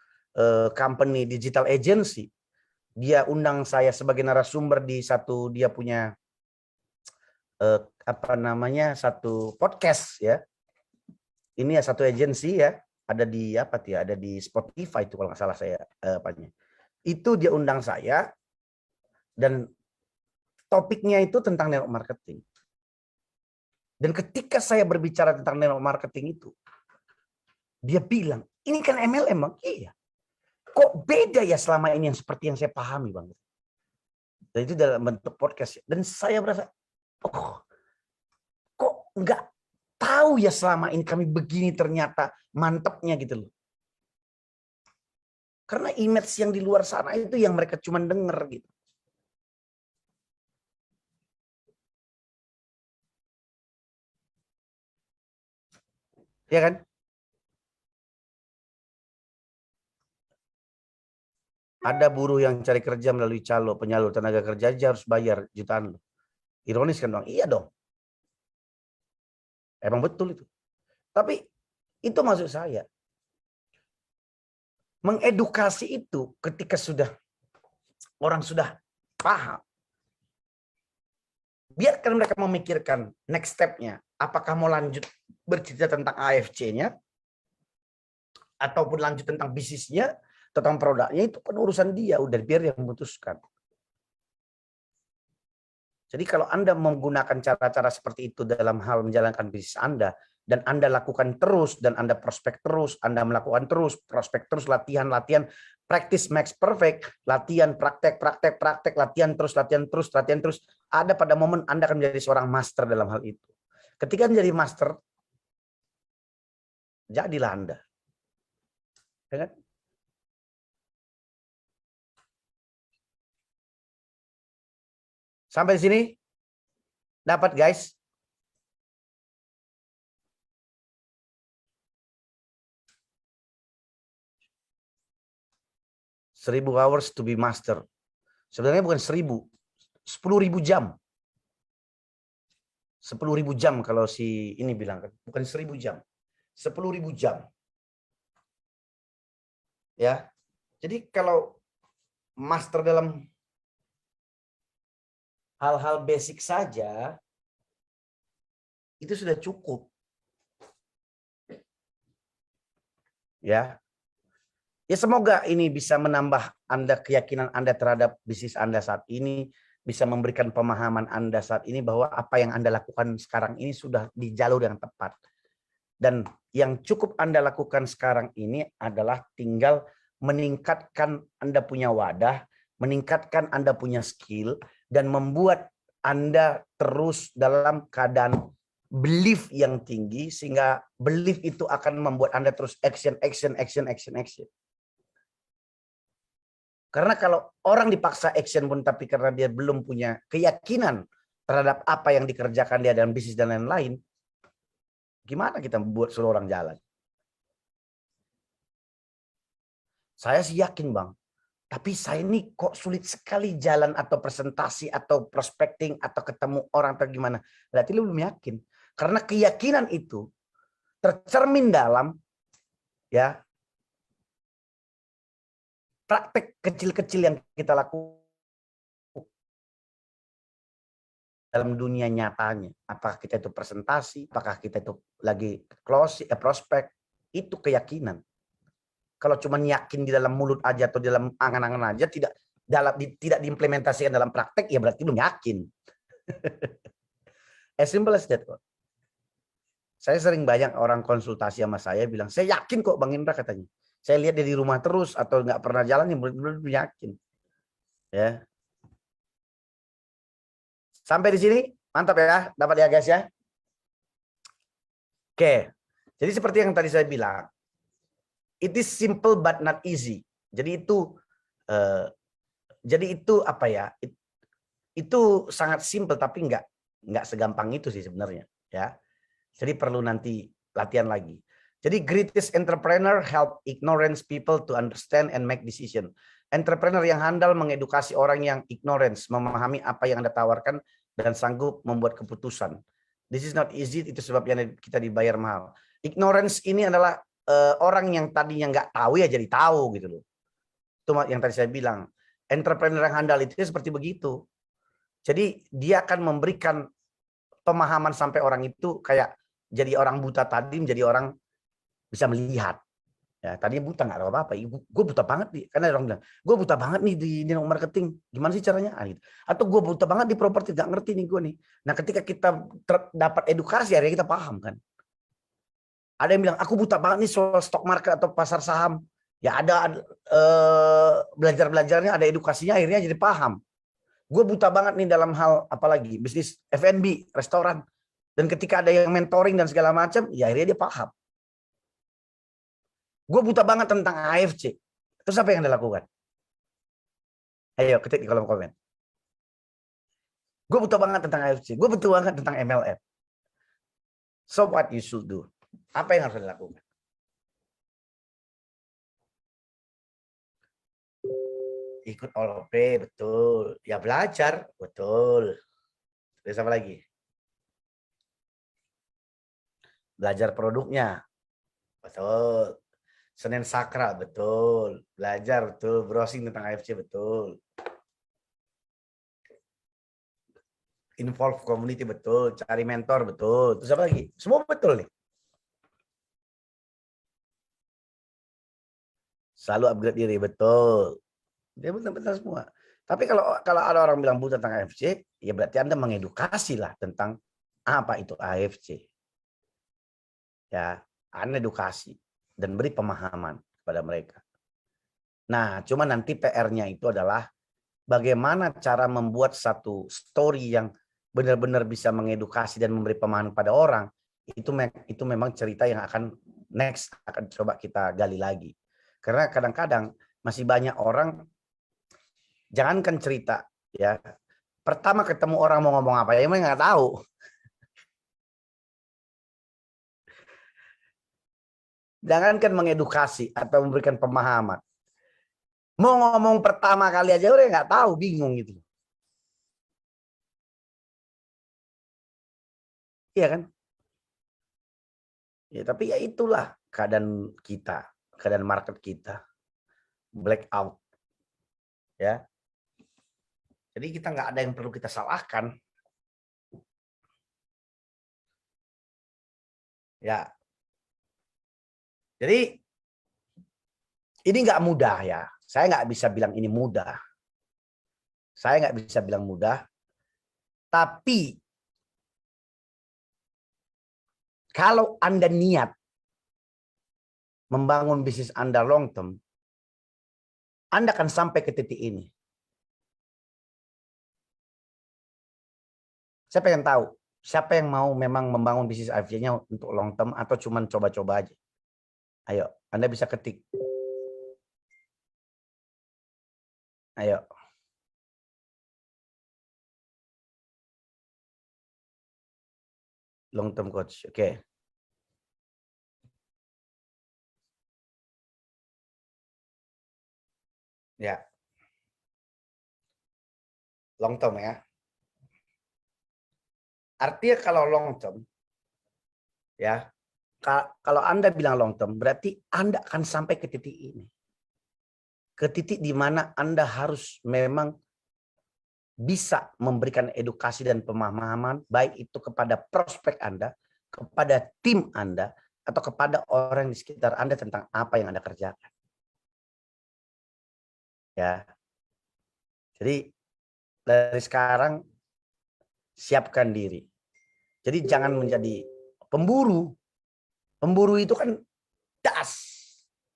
company digital agency, dia undang saya sebagai narasumber di satu, dia punya satu podcast ya. Ini ya satu agensi ya, ada di ada di Spotify itu kalau nggak salah saya Itu dia undang saya dan topiknya itu tentang network marketing. Dan ketika saya berbicara tentang network marketing itu, dia bilang, ini kan MLM Bang. Iya. Kok beda ya selama ini yang seperti yang saya pahami Bang. Dan itu dalam bentuk podcast. Dan saya merasa, oh kok nggak tahu ya selama ini kami begini ternyata mantepnya gitu loh. Karena image yang di luar sana itu yang mereka cuma denger gitu. Ya kan? Ada buruh yang cari kerja melalui calo, penyalur tenaga kerja aja harus bayar jutaan loh. Ironis kan Bang? Iya dong. Emang betul itu. Tapi itu maksud saya. Mengedukasi itu ketika orang sudah paham. Biarkan mereka memikirkan next step-nya. Apakah mau lanjut bercerita tentang AFC-nya, ataupun lanjut tentang bisnisnya, tentang produknya, itu kan urusan dia. Udah biar dia memutuskan. Jadi kalau Anda menggunakan cara-cara seperti itu dalam hal menjalankan bisnis Anda, dan Anda lakukan terus, dan Anda prospek terus, Anda melakukan terus, prospek terus, latihan, practice makes perfect, latihan, praktek, latihan terus, ada pada momen Anda akan menjadi seorang master dalam hal itu. Ketika menjadi master, jadilah Anda. Ya kan? Sampai di sini? Dapat guys? Seribu hours to be master. Sebenarnya bukan 1000, 10.000 jam. 10.000 jam kalau si ini bilang kan, bukan 1000 jam. 10.000 jam. Ya. Jadi kalau master dalam hal-hal basic saja, itu sudah cukup. Ya. Ya semoga ini bisa menambah Anda keyakinan Anda terhadap bisnis Anda saat ini, bisa memberikan pemahaman Anda saat ini bahwa apa yang Anda lakukan sekarang ini sudah di jalur yang tepat. Dan yang cukup Anda lakukan sekarang ini adalah tinggal meningkatkan Anda punya wadah, meningkatkan Anda punya skill, dan membuat Anda terus dalam keadaan belief yang tinggi, sehingga belief itu akan membuat Anda terus action. Karena kalau orang dipaksa action pun tapi karena dia belum punya keyakinan terhadap apa yang dikerjakan dia dalam bisnis dan lain-lain, gimana kita buat suruh orang jalan? Saya sih yakin Bang, tapi saya ini kok sulit sekali jalan atau presentasi atau prospecting atau ketemu orang atau gimana. Berarti lu belum yakin. Karena keyakinan itu tercermin dalam ya praktek kecil-kecil yang kita lakukan dalam dunia nyatanya. Apakah kita itu presentasi, apakah kita itu lagi close, prospek, itu keyakinan. Kalau cuma yakin di dalam mulut aja atau di dalam angan-angan aja, tidak diimplementasikan dalam praktek, ya berarti belum yakin. As simple as that. Saya sering banyak orang konsultasi sama saya bilang, saya yakin kok Bang Indra katanya. Saya lihat dia di rumah terus atau nggak pernah jalan, yang belum yakin. Ya. Sampai di sini, mantap ya, dapat ya guys ya. Oke, jadi seperti yang tadi saya bilang, it is simple but not easy. Jadi itu apa ya? Itu sangat simple tapi nggak segampang itu sih sebenarnya. Ya, jadi perlu nanti latihan lagi. Jadi greatest entrepreneur help ignorance people to understand and make decision. Entrepreneur yang handal mengedukasi orang yang ignorance, memahami apa yang Anda tawarkan dan sanggup membuat keputusan. This is not easy, itu sebabnya kita dibayar mahal. Ignorance ini adalah orang yang tadinya nggak tahu ya jadi tahu gitu loh. Itu yang tadi saya bilang. Entrepreneur yang handal itu seperti begitu. Jadi dia akan memberikan pemahaman sampai orang itu kayak jadi orang buta tadi menjadi orang bisa melihat. Ya, tadinya buta nggak tahu apa-apa. Gue buta banget nih. Karena orang bilang, gue buta banget nih di marketing. Gimana sih caranya? Gitu. Atau gue buta banget di properti, nggak ngerti nih gue nih. Nah, ketika kita dapat edukasi, akhirnya kita paham kan. Ada yang bilang, aku buta banget nih soal stock market atau pasar saham. Ya ada belajar-belajarnya, ada edukasinya, akhirnya jadi paham. Gue buta banget nih dalam hal apalagi bisnis F&B, restoran. Dan ketika ada yang mentoring dan segala macam, ya akhirnya dia paham. Gue buta banget tentang AFC. Terus apa yang Anda lakukan? Ayo ketik di kolom komen. Gue buta banget tentang AFC. Gue buta banget tentang MLM. So what you should do? Apa yang harus dilakukan? Ikut OLP, betul. Ya belajar, betul. Terus apa lagi? Belajar produknya, betul. Senin Sakra, betul. Belajar, betul. Browsing tentang AFC, betul. Involve community, betul. Cari mentor, betul. Terus apa lagi? Semua betul nih. Selalu upgrade diri, betul. Dia benar-benar semua. Tapi kalau ada orang bilang buta tentang AFC, ya berarti Anda mengedukasi lah tentang apa itu AFC. Ya, Anda edukasi dan beri pemahaman kepada mereka. Nah, cuma nanti PR-nya itu adalah bagaimana cara membuat satu story yang benar-benar bisa mengedukasi dan memberi pemahaman pada orang. Itu memang cerita yang akan next akan coba kita gali lagi. Karena kadang-kadang masih banyak orang, jangankan cerita ya, pertama ketemu orang mau ngomong apa ya emang nggak tahu. Jangankan mengedukasi atau memberikan pemahaman, mau ngomong pertama kali aja udah nggak tahu, bingung gitu. Iya kan? Ya tapi ya itulah keadaan kita, keadaan market kita, blackout. Ya. Jadi kita nggak ada yang perlu kita salahkan. Ya. Jadi ini nggak mudah ya. Saya nggak bisa bilang ini mudah. Saya nggak bisa bilang mudah. Tapi kalau Anda niat membangun bisnis Anda long term, Anda akan sampai ke titik ini. Saya pengen tahu, siapa yang mau memang membangun bisnis AFJ-nya untuk long term atau cuman coba-coba aja? Ayo, Anda bisa ketik. Ayo. Long term coach, oke. Ya. Long term ya. Artinya kalau long term, ya, kalau Anda bilang long term, berarti Anda akan sampai ke titik ini. Ke titik di mana Anda harus memang bisa memberikan edukasi dan pemahaman, baik itu kepada prospek Anda, kepada tim Anda, atau kepada orang di sekitar Anda tentang apa yang Anda kerjakan. Ya. Jadi dari sekarang siapkan diri. Jadi jangan menjadi pemburu. Pemburu itu kan das,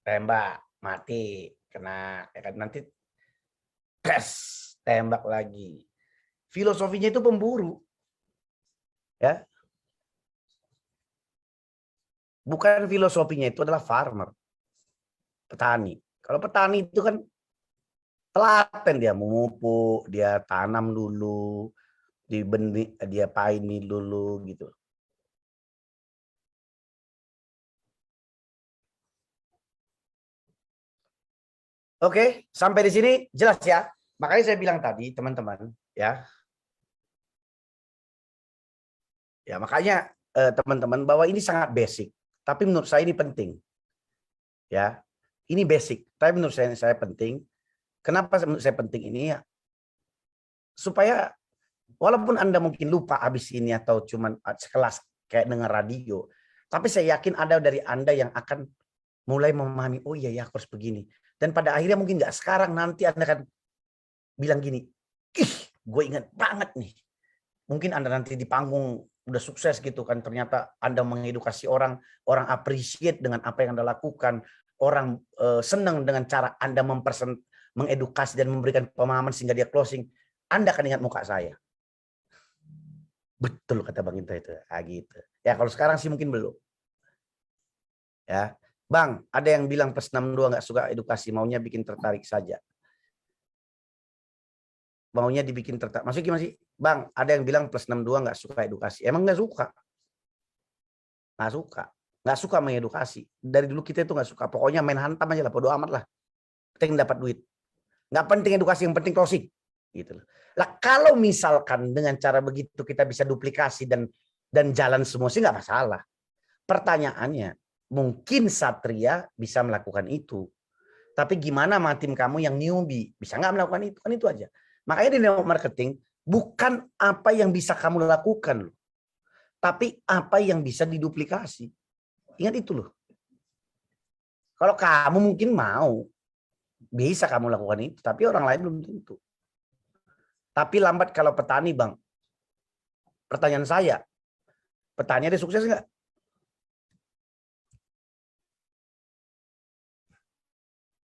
tembak, mati, kena, ya kan, nanti tes, tembak lagi. Filosofinya itu pemburu. Ya. Bukan filosofinya itu adalah farmer. Petani. Kalau petani itu kan telaten, dia memupuk, dia tanam dulu, dia paini dulu gitu. Oke, sampai di sini jelas ya. Makanya saya bilang tadi, teman-teman, ya. Ya, makanya teman-teman, bahwa ini sangat basic, tapi menurut saya ini penting. Ya. Ini basic, tapi menurut saya penting. Kenapa menurut saya penting ini ya? Supaya walaupun Anda mungkin lupa habis ini atau cuman sekelas kayak dengar radio, tapi saya yakin ada dari Anda yang akan mulai memahami, oh iya ya, aku harus begini. Dan pada akhirnya mungkin nggak sekarang, nanti Anda akan bilang gini, ih, gue ingat banget nih. Mungkin Anda nanti di panggung udah sukses gitu kan, ternyata Anda mengedukasi orang, orang appreciate dengan apa yang Anda lakukan, orang senang dengan cara Anda mengedukasi dan memberikan pemahaman sehingga dia closing. Anda akan ingat muka saya. Betul kata Bang Indra itu. Ah, gitu. Ya kalau sekarang sih mungkin belum. Ya, Bang, ada yang bilang plus 62 nggak suka edukasi, maunya bikin tertarik saja. Maunya dibikin tertarik. Maksudnya gimana sih? Bang, ada yang bilang plus 62 nggak suka edukasi. Emang nggak suka? Nggak suka. Nggak suka mengedukasi. Dari dulu kita itu nggak suka. Pokoknya main hantam aja lah, bodo amat lah. Penting dapat duit. Nggak penting edukasi, yang penting closing. Gitu loh. Lah kalau misalkan dengan cara begitu kita bisa duplikasi dan jalan semua sih nggak masalah. Pertanyaannya, mungkin Satria bisa melakukan itu. Tapi gimana sama tim kamu yang newbie? Bisa nggak melakukan itu? Kan itu aja. Makanya di network marketing, bukan apa yang bisa kamu lakukan loh. Tapi apa yang bisa diduplikasi. Ingat itu loh. Kalau kamu mungkin mau, bisa kamu lakukan itu. Tapi orang lain belum tentu. Tapi lambat kalau petani, Bang. Pertanyaan saya, petani ada sukses nggak?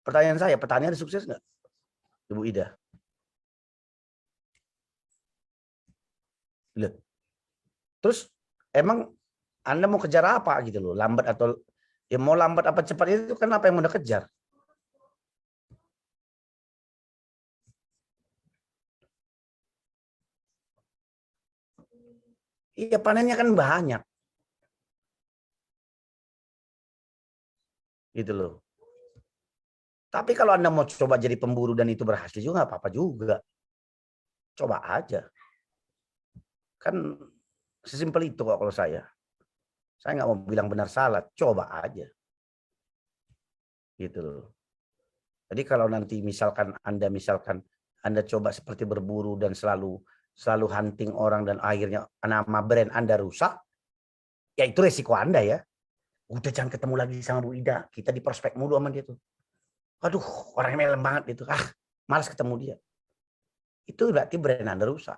Pertanyaan saya, petani ada sukses nggak? Ibu Ida. Lihat. Terus emang Anda mau kejar apa gitu loh? Lambat atau ya mau lambat apa cepat itu kan apa yang mau Anda kejar? Iya, panennya kan banyak. Gitu loh. Tapi kalau Anda mau coba jadi pemburu dan itu berhasil juga nggak apa-apa juga. Coba aja. Kan sesimpel itu kok kalau saya. Saya nggak mau bilang benar salah, coba aja. Gitu loh. Jadi kalau nanti misalkan Anda coba seperti berburu dan selalu hunting orang dan akhirnya nama brand Anda rusak, ya itu resiko Anda ya. Udah jangan ketemu lagi sama Bu Ida. Kita di prospek mulu sama dia tuh. Aduh, orangnya melem banget itu. Malas ketemu dia. Itu berarti brand Anda rusak.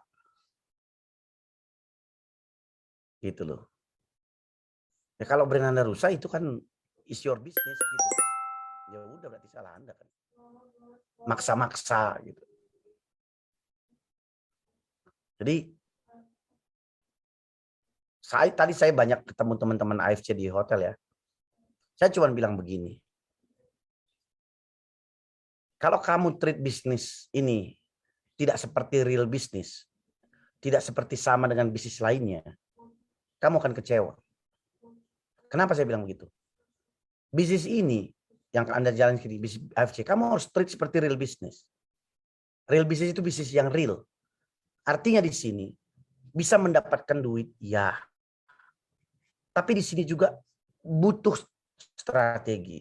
Gitu loh. Ya kalau brand Anda rusak itu kan is your business gitu. Ya udah berarti salah Anda kan. Maksa-maksa gitu. Jadi tadi saya banyak ketemu teman-teman AFC di hotel ya. Saya cuma bilang begini. Kalau kamu treat bisnis ini tidak seperti real bisnis, tidak seperti sama dengan bisnis lainnya, kamu akan kecewa. Kenapa saya bilang begitu? Bisnis ini yang Anda jalan di bisnis AFC, kamu harus treat seperti real bisnis. Real bisnis itu bisnis yang real. Artinya di sini bisa mendapatkan duit, ya. Tapi di sini juga butuh strategi,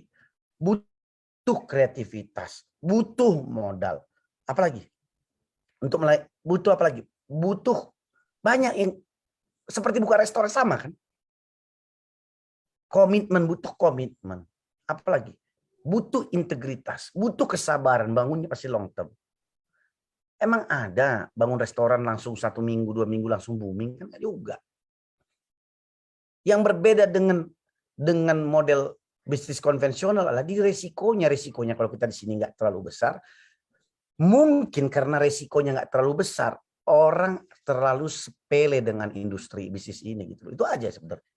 butuh kreativitas, butuh modal. Apalagi? Untuk mulai butuh apalagi? Butuh banyak yang seperti buka restoran sama kan? Komitmen, butuh komitmen. Apalagi? Butuh integritas, butuh kesabaran, bangunnya pasti long term. Emang ada bangun restoran langsung 1 minggu, 2 minggu langsung booming? Kan juga. Yang berbeda dengan model bisnis konvensional adalah di resikonya kalau kita di sini nggak terlalu besar, mungkin karena resikonya nggak terlalu besar, orang terlalu sepele dengan industri bisnis ini gitu. Itu aja sebenarnya.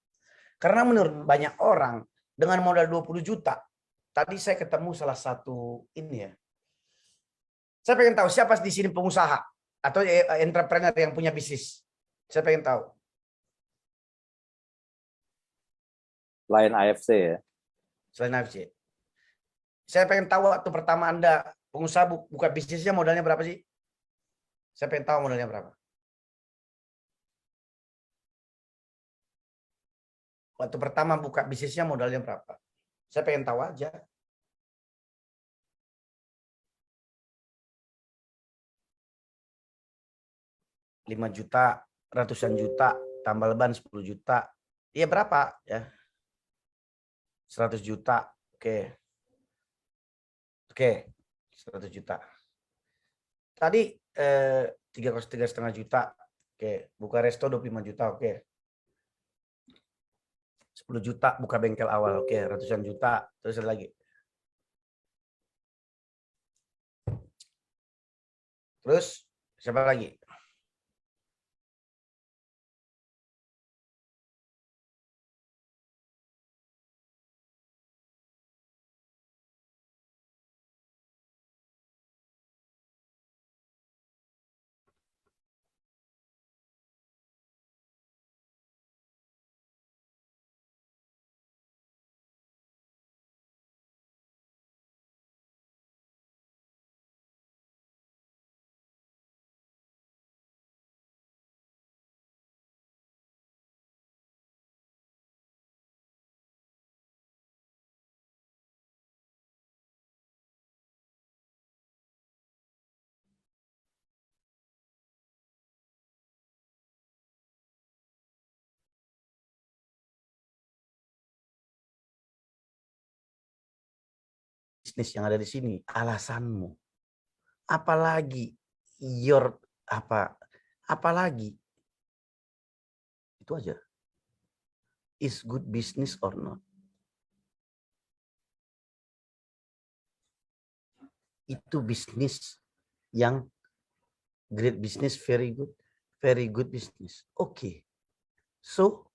Karena menurut banyak orang dengan modal 20 juta, tadi saya ketemu salah satu ini ya. Saya pengen tahu siapa di sini pengusaha atau entrepreneur yang punya bisnis. Saya pengen tahu. Lain AFC ya. Selain AFC. Saya pengen tahu waktu pertama Anda pengusaha buka bisnisnya modalnya berapa sih? Saya pengen tahu modalnya berapa. Waktu pertama buka bisnisnya modalnya berapa? Saya pengen tahu aja. Lima juta, ratusan juta, tambah leban 10 juta. Iya berapa ya? 100 juta. Oke. Oke. 100 juta. Tadi 3,5 juta. Oke. Buka resto 25 juta. Oke. 10 juta buka bengkel awal. Oke. Ratusan juta. Terus ada lagi. Terus siapa lagi? Bisnis yang ada di sini, alasanmu. Apalagi apalagi itu aja. Is good business or not? Itu bisnis yang great business, very good business. Oke. So,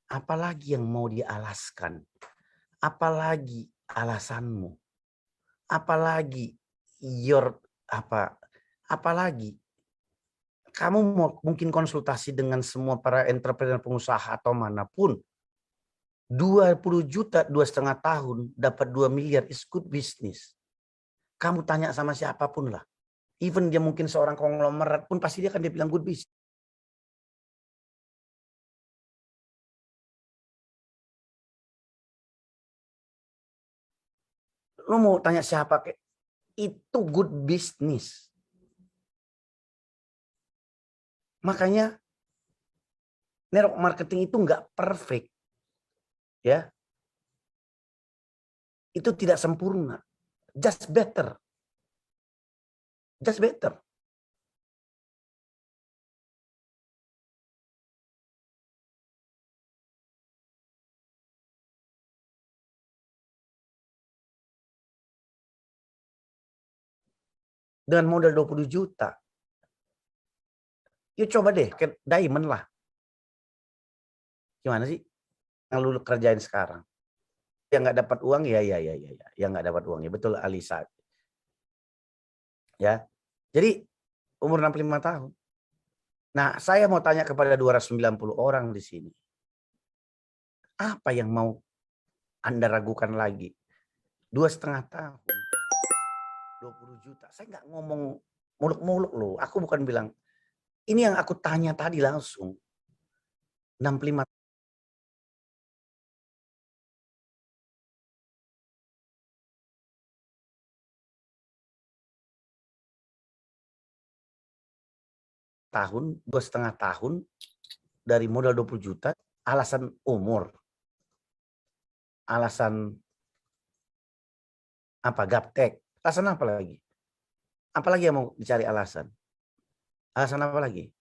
apalagi yang mau dialaskan? Apalagi alasanmu? Apalagi apalagi kamu mau mungkin konsultasi dengan semua para entrepreneur pengusaha atau manapun, 20 juta 2,5 tahun dapat 2 miliar is good business. Kamu tanya sama siapapun lah, even dia mungkin seorang konglomerat pun pasti dia akan bilang good business. Lo mau tanya siapa, itu good business. Makanya network marketing itu nggak perfect, ya. Itu tidak sempurna, just better, just better. Dengan modal 20 juta, yuk coba deh ke diamond lah. Gimana sih yang lu kerjain sekarang? Yang nggak dapat uang, ya. Yang nggak dapat uang, ya betul Alisa. Ya, jadi umur 65 tahun. Nah, saya mau tanya kepada 290 orang di sini. Apa yang mau Anda ragukan lagi? 2,5 tahun, 20 juta. Saya nggak ngomong muluk-muluk loh. Aku bukan bilang. Ini yang aku tanya tadi langsung. 65 tahun, 2,5 tahun, dari modal 20 juta, alasan umur. Alasan apa? Gaptek. Alasan apa lagi? Apalagi yang mau dicari alasan? Alasan apa lagi?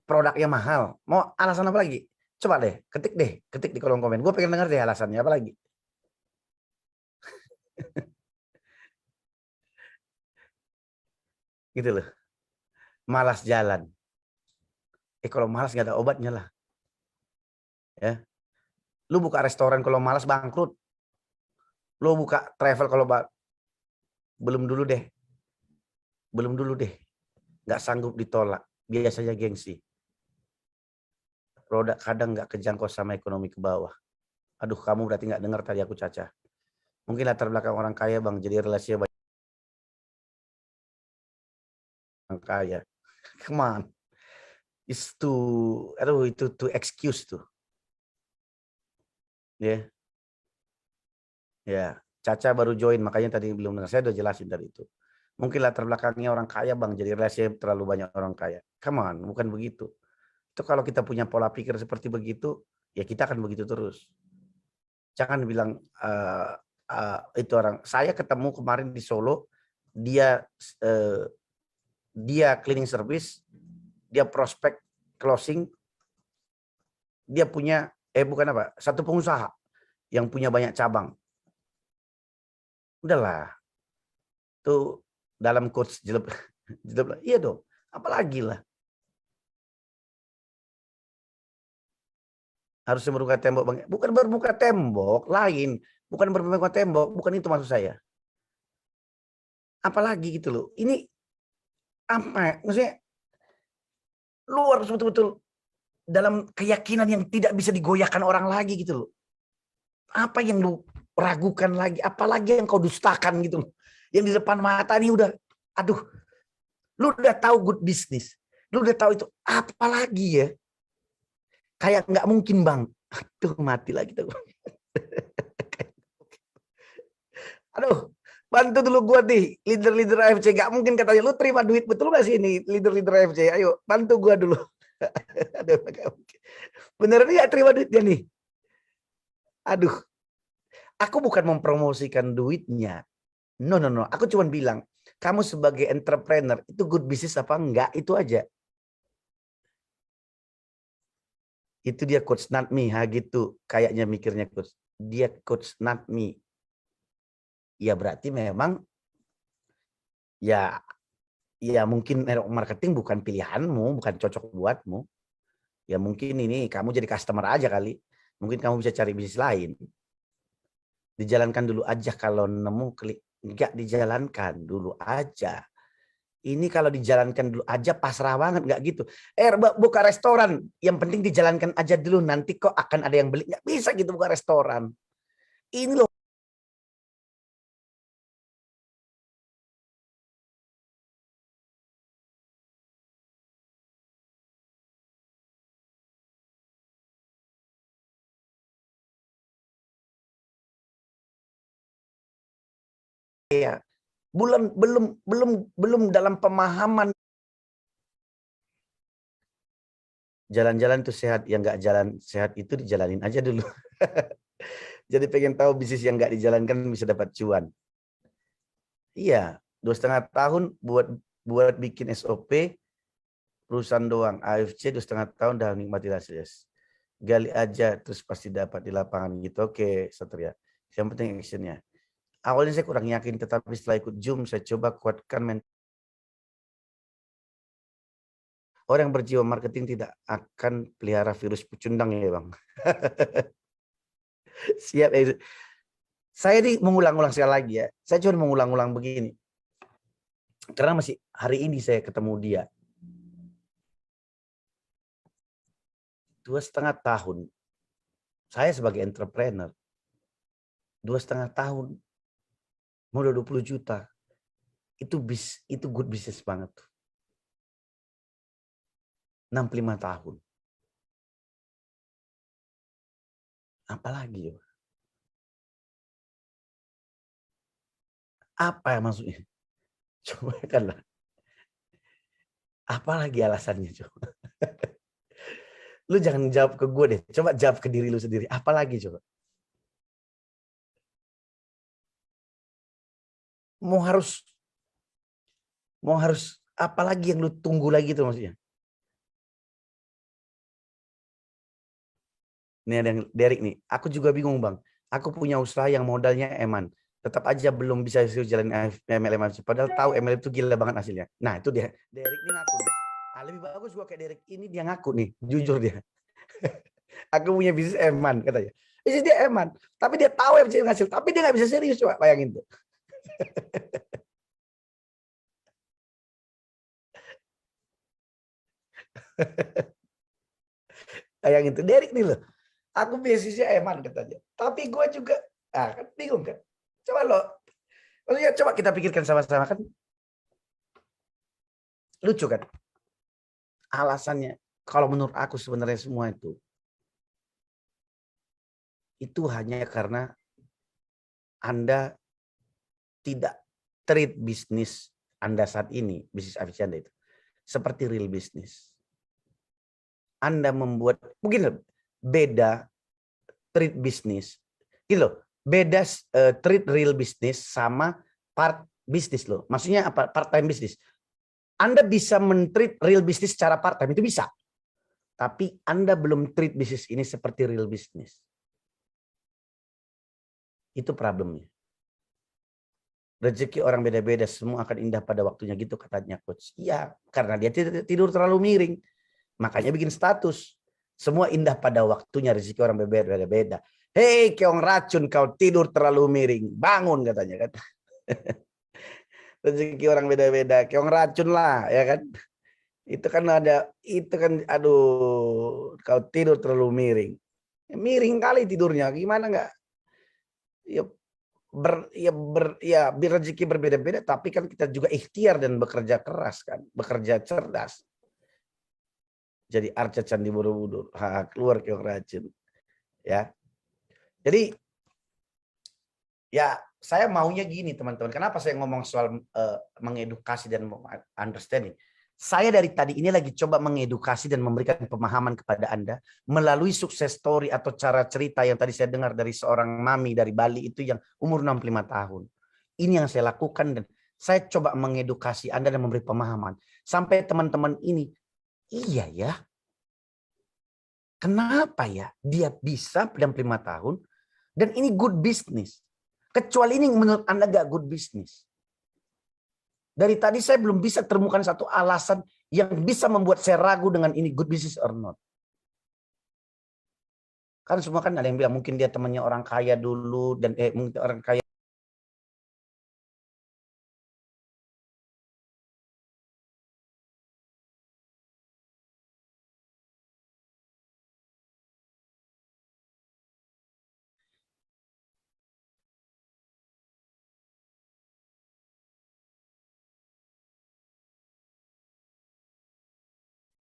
Produknya mahal. Mau alasan apa lagi? Coba deh, ketik di kolom komen. Gue pengen denger deh alasannya apa lagi. Gitu loh. Malas jalan. Kalau malas nggak ada obatnya lah. Ya. Lu buka restoran kalau malas bangkrut. Lu buka travel kalau belum dulu deh. Belum dulu deh. Nggak sanggup ditolak. Biasanya gengsi. Roda kadang nggak kejangkau sama ekonomi ke bawah. Aduh, kamu berarti nggak dengar tadi aku Caca. Mungkin latar belakang orang kaya bang, jadi relasinya banyak orang kaya. Come on. Itu to excuse tuh. Ya. Ya. Caca baru join, makanya tadi belum dengar. Saya udah jelasin tadi itu. Mungkin latar belakangnya orang kaya bang, jadi relasinya terlalu banyak orang kaya. Come on, bukan begitu. Itu kalau kita punya pola pikir seperti begitu, ya kita akan begitu terus. Jangan bilang itu orang. Saya ketemu kemarin di Solo, dia cleaning service, dia prospek closing, dia punya bukan apa, satu pengusaha yang punya banyak cabang. Udahlah, tuh dalam coach jelek, iya dong, apalagi lah. Harusnya berbuka tembok bang, bukan berbuka tembok lain, bukan berbuka tembok, bukan itu maksud saya. Apalagi gitu loh, ini apa? Maksudnya lu harus betul-betul dalam keyakinan yang tidak bisa digoyahkan orang lagi gitu loh. Apa yang lu ragukan lagi? Apalagi yang kau dustakan gitu loh. Yang di depan mata ini udah, aduh, lu udah tahu good business. Lu udah tahu itu, apalagi ya? Kayak nggak mungkin bang. Aduh, mati lagi tuh. Aduh, bantu dulu gua nih, leader-leader AFC. Gak mungkin katanya, lu terima duit betul gak sih ini leader-leader AFC? Ayo, bantu gua dulu. Aduh, beneran gak terima duitnya nih? Aduh, aku bukan mempromosikan duitnya. No. Aku cuma bilang, kamu sebagai entrepreneur, itu good business apa enggak, itu aja. Itu dia coach not me, gitu. Kayaknya mikirnya coach. Dia coach not me. Ya berarti memang, ya mungkin marketing bukan pilihanmu, bukan cocok buatmu. Ya mungkin ini kamu jadi customer aja kali. Mungkin kamu bisa cari bisnis lain. Dijalankan dulu aja kalau nemu klik. Enggak, dijalankan dulu aja. Ini kalau dijalankan dulu aja pasrah banget, nggak gitu. Buka restoran, yang penting dijalankan aja dulu, nanti kok akan ada yang beli. Nggak bisa gitu buka restoran. Ini loh. Ya, belum dalam pemahaman. Jalan-jalan itu sehat, yang nggak jalan sehat itu dijalanin aja dulu. Jadi pengen tahu bisnis yang nggak dijalankan bisa dapat cuan. Iya, 2,5 tahun buat bikin SOP perusahaan doang. AFC 2,5 tahun udah nikmati hasilnya. Gali aja terus pasti dapat di lapangan gitu. Oke, Satria. Yang penting actionnya. Awalnya saya kurang yakin, tetapi setelah ikut Zoom saya coba kuatkan mental. Orang yang berjiwa marketing tidak akan pelihara virus pecundang ya Bang. Siap. Saya ini mengulang-ulang sekali lagi ya. Saya cuma mengulang-ulang begini. Karena masih hari ini saya ketemu dia. 2,5 tahun. Saya sebagai entrepreneur. 2,5 tahun. Modal 20 juta. Itu good business banget. 65 tahun. Apalagi ya? Apa ya maksudnya? Coba kan lah. Apalagi alasannya coba? Lu jangan jawab ke gue deh. Coba jawab ke diri lu sendiri. Apalagi coba? Mau harus apalagi yang lu tunggu lagi tuh maksudnya? Ini ada yang Derek nih. Aku juga bingung Bang. Aku punya usaha yang modalnya eman. Tetap aja belum bisa jalan MLM. Padahal tahu MLM itu gila banget hasilnya. Nah itu dia. Derek ini ngaku nih. Lebih bagus gua kayak Derek ini dia ngaku nih. Jujur dia. Aku punya bisnis eman katanya. Bisnis dia eman. Tapi dia tahu yang bisa hasil. Tapi dia nggak bisa serius coba. Bayangin tuh. Bayangin tuh. Derek nih loh. Aku bisnisnya eman katanya. Tapi gue juga kan bingung kan. Coba lo. Maksudnya coba kita pikirkan sama-sama kan. Lucu kan. Alasannya. Kalau menurut aku sebenarnya semua itu hanya karena Anda tidak treat bisnis Anda saat ini. Bisnis afiliasi Anda itu. Seperti real bisnis. Anda membuat. Mungkin beda treat bisnis. Gitu loh. Beda treat real bisnis sama part bisnis loh. Maksudnya apa? Part time bisnis. Anda bisa men-treat real bisnis secara part time itu bisa. Tapi Anda belum treat bisnis ini seperti real bisnis. Itu problemnya. Rezeki orang beda-beda, semua akan indah pada waktunya gitu katanya coach. Iya, karena dia tidur terlalu miring. Makanya bikin status. Semua indah pada waktunya, rezeki orang beda-beda. Hei, keong racun, kau tidur terlalu miring. Bangun katanya kan. Rezeki orang beda-beda, keong racun lah, ya kan? Itu kan aduh, kau tidur terlalu miring. Miring kali tidurnya, gimana enggak? Ya rezeki berbeda-beda, tapi kan kita juga ikhtiar dan bekerja keras kan, bekerja cerdas. Jadi Arca Candi Borobudur, keluar keong racun, ya. Jadi ya saya maunya gini teman-teman. Kenapa saya ngomong soal mengedukasi dan understanding? Saya dari tadi ini lagi coba mengedukasi dan memberikan pemahaman kepada Anda melalui sukses story atau cara cerita yang tadi saya dengar dari seorang mami dari Bali itu yang umur 65 tahun. Ini yang saya lakukan dan saya coba mengedukasi Anda dan memberi pemahaman. Sampai teman-teman ini, iya ya, kenapa ya dia bisa 65 tahun dan ini good business. Kecuali ini menurut Anda gak good business. Dari tadi saya belum bisa temukan satu alasan yang bisa membuat saya ragu dengan ini good business or not. Kan semua kan ada yang bilang mungkin dia temannya orang kaya dulu dan mungkin orang kaya.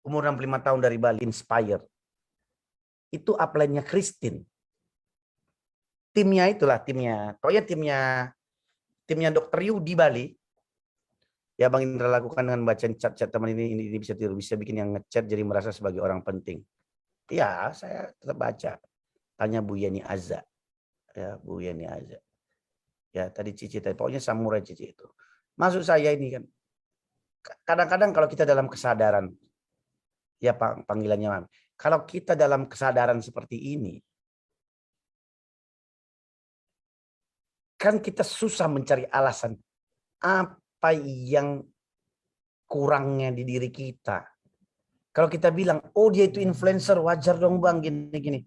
Umur 65 tahun dari Bali, Inspire. Itu upline-nya Christine. Timnya itulah, timnya. Pokoknya timnya Dr. Yu di Bali. Ya Bang Indra lakukan dengan baca chat-chat teman ini bisa tiru, bisa bikin yang ngechat jadi merasa sebagai orang penting. Ya, saya tetap baca. Tanya Bu Yeni Azza. Ya, Bu Yeni Azza. Ya, tadi Cici tadi, pokoknya samurai Cici itu. Maksud saya ini kan, kadang-kadang kalau kita dalam kesadaran, ya panggilannya Mami, kalau kita dalam kesadaran seperti ini, kan kita susah mencari alasan apa yang kurangnya di diri kita. Kalau kita bilang, oh dia itu influencer, wajar dong Bang, gini-gini.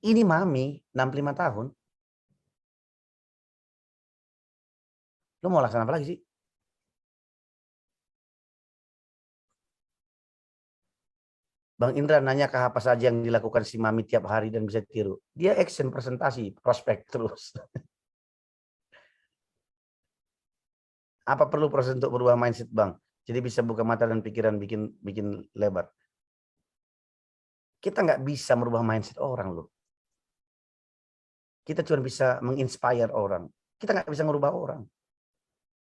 Ini Mami, 65 tahun. Lu mau laksanakan apa lagi sih? Bang Indra nanya ke apa saja yang dilakukan si Mami tiap hari dan bisa tiru. Dia action, presentasi, prospek terus. Apa perlu proses untuk berubah mindset Bang? Jadi bisa buka mata dan pikiran bikin lebar. Kita nggak bisa merubah mindset orang loh. Kita cuma bisa menginspire orang. Kita nggak bisa merubah orang.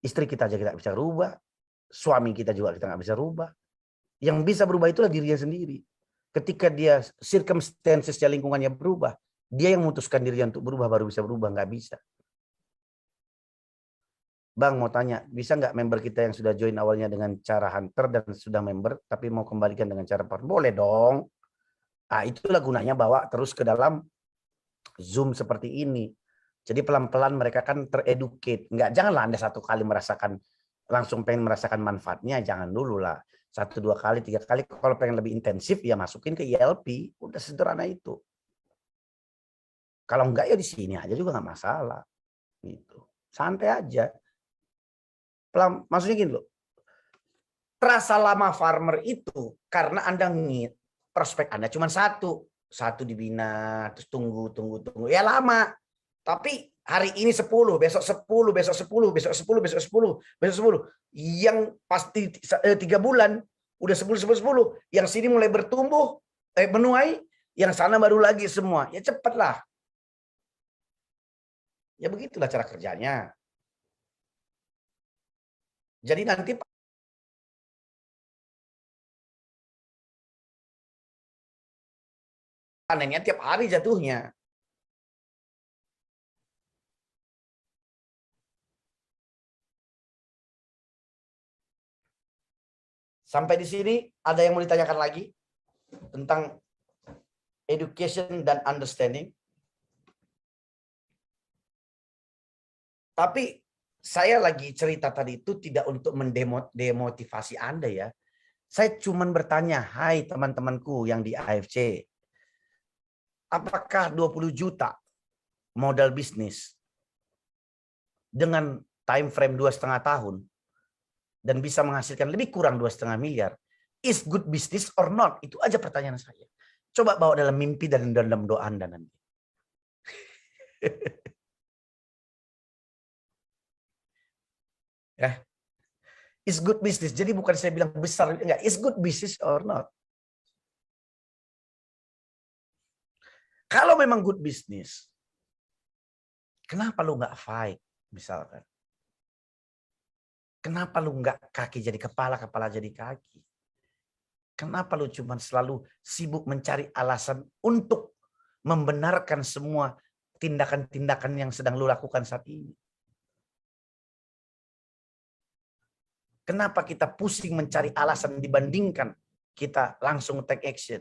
Istri kita aja kita bisa rubah. Suami kita juga kita nggak bisa rubah. Yang bisa berubah itulah dirinya sendiri. Ketika dia circumstances lingkungannya berubah, dia yang memutuskan dirinya untuk berubah baru bisa berubah, nggak bisa. Bang mau tanya, bisa nggak member kita yang sudah join awalnya dengan cara hunter dan sudah member, tapi mau kembalikan dengan cara partner? Boleh dong. Nah, itulah gunanya bawa terus ke dalam Zoom seperti ini. Jadi pelan-pelan mereka kan tereducate. Janganlah Anda satu kali langsung pengen merasakan manfaatnya, jangan dulu lah. 1, 2 kali, 3 kali, kalau pengen lebih intensif ya masukin ke ILP, udah sederhana itu. Kalau enggak ya di sini aja juga nggak masalah. Gitu. Santai aja. Maksudnya gini loh. Terasa lama farmer itu karena Anda prospek Anda cuma satu dibina, terus tunggu. Ya lama. Tapi hari ini 10, besok 10, besok 10, besok 10, besok 10, besok 10. Yang pasti 3 bulan udah 10. Yang sini mulai bertumbuh, menuai, yang sana baru lagi semua. Ya cepatlah. Ya begitulah cara kerjanya. Jadi nanti panennya tiap hari jatuhnya. Sampai di sini ada yang mau ditanyakan lagi tentang education dan understanding? Tapi saya lagi cerita tadi itu tidak untuk mendemotivasi Anda ya. Saya cuma bertanya, hai teman-temanku yang di AFC, apakah 20 juta modal bisnis dengan time frame 2,5 tahun dan bisa menghasilkan lebih kurang 2,5 miliar, is good business or not? Itu aja pertanyaan saya. Coba bawa dalam mimpi dan dalam doa Anda nanti. Ya. Is good business. Jadi bukan saya bilang besar, enggak. Is good business or not? Kalau memang good business, kenapa lu nggak fight misalkan? Kenapa lu nggak kaki jadi kepala, kepala jadi kaki? Kenapa lu cuma selalu sibuk mencari alasan untuk membenarkan semua tindakan-tindakan yang sedang lu lakukan saat ini? Kenapa kita pusing mencari alasan dibandingkan kita langsung take action?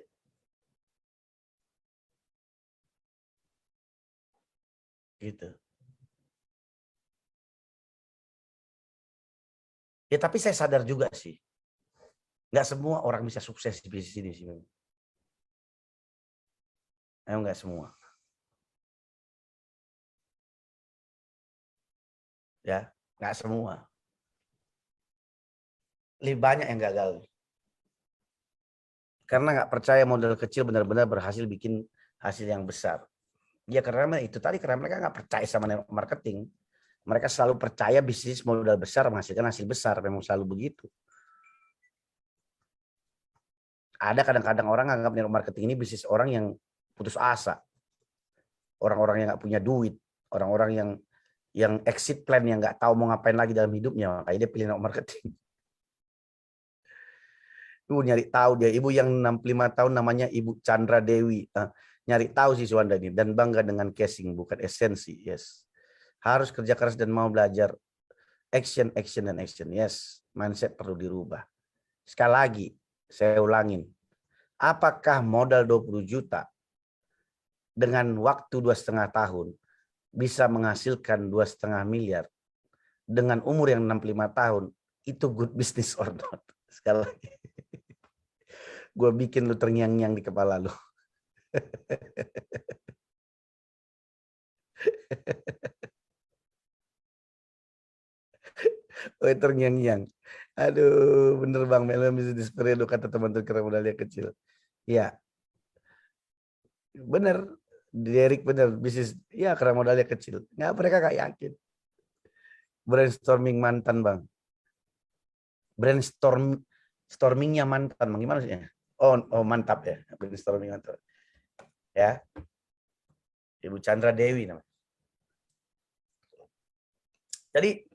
Gitu. Ya tapi saya sadar juga sih. Nggak semua orang bisa sukses di bisnis ini sih. Emang nggak semua. Ya, nggak semua. Lebih banyak yang gagal. Karena nggak percaya modal kecil benar-benar berhasil bikin hasil yang besar. Ya karena itu tadi, karena mereka nggak percaya sama marketing. Mereka selalu percaya bisnis modal besar menghasilkan hasil besar. Memang selalu begitu. Ada kadang-kadang orang anggap marketing ini bisnis orang yang putus asa. Orang-orang yang nggak punya duit. Orang-orang yang yang exit plan yang nggak tahu mau ngapain lagi dalam hidupnya, makanya dia pilih network marketing. Ibu nyari tahu dia, ibu yang 65 tahun namanya Ibu Chandra Dewi. Nyari tahu sih Suwanda ini dan bangga dengan casing bukan esensi. Yes. Harus kerja keras dan mau belajar. Action, action, dan action. Yes. Mindset perlu dirubah. Sekali lagi, saya ulangin. Apakah modal 20 juta dengan waktu 2,5 tahun bisa menghasilkan 2,5 miliar dengan umur yang 65 tahun, itu good business or not? Sekali lagi. Gue bikin lu terngiang-ngiang di kepala lu. Oh, terngiang-ngiang. Aduh, bener Bang, Melo bisnis periode kata teman-teman kira modalnya kecil. Iya. Bener. Derek bener, bisnis ya karena modalnya kecil. Nggak, mereka nggak yakin. Brainstorming mantan Bang. Stormingnya mantan, Bang. Gimana sih? Oh mantap ya, brainstorming mantan. Ya. Ibu Chandra Dewi namanya. Jadi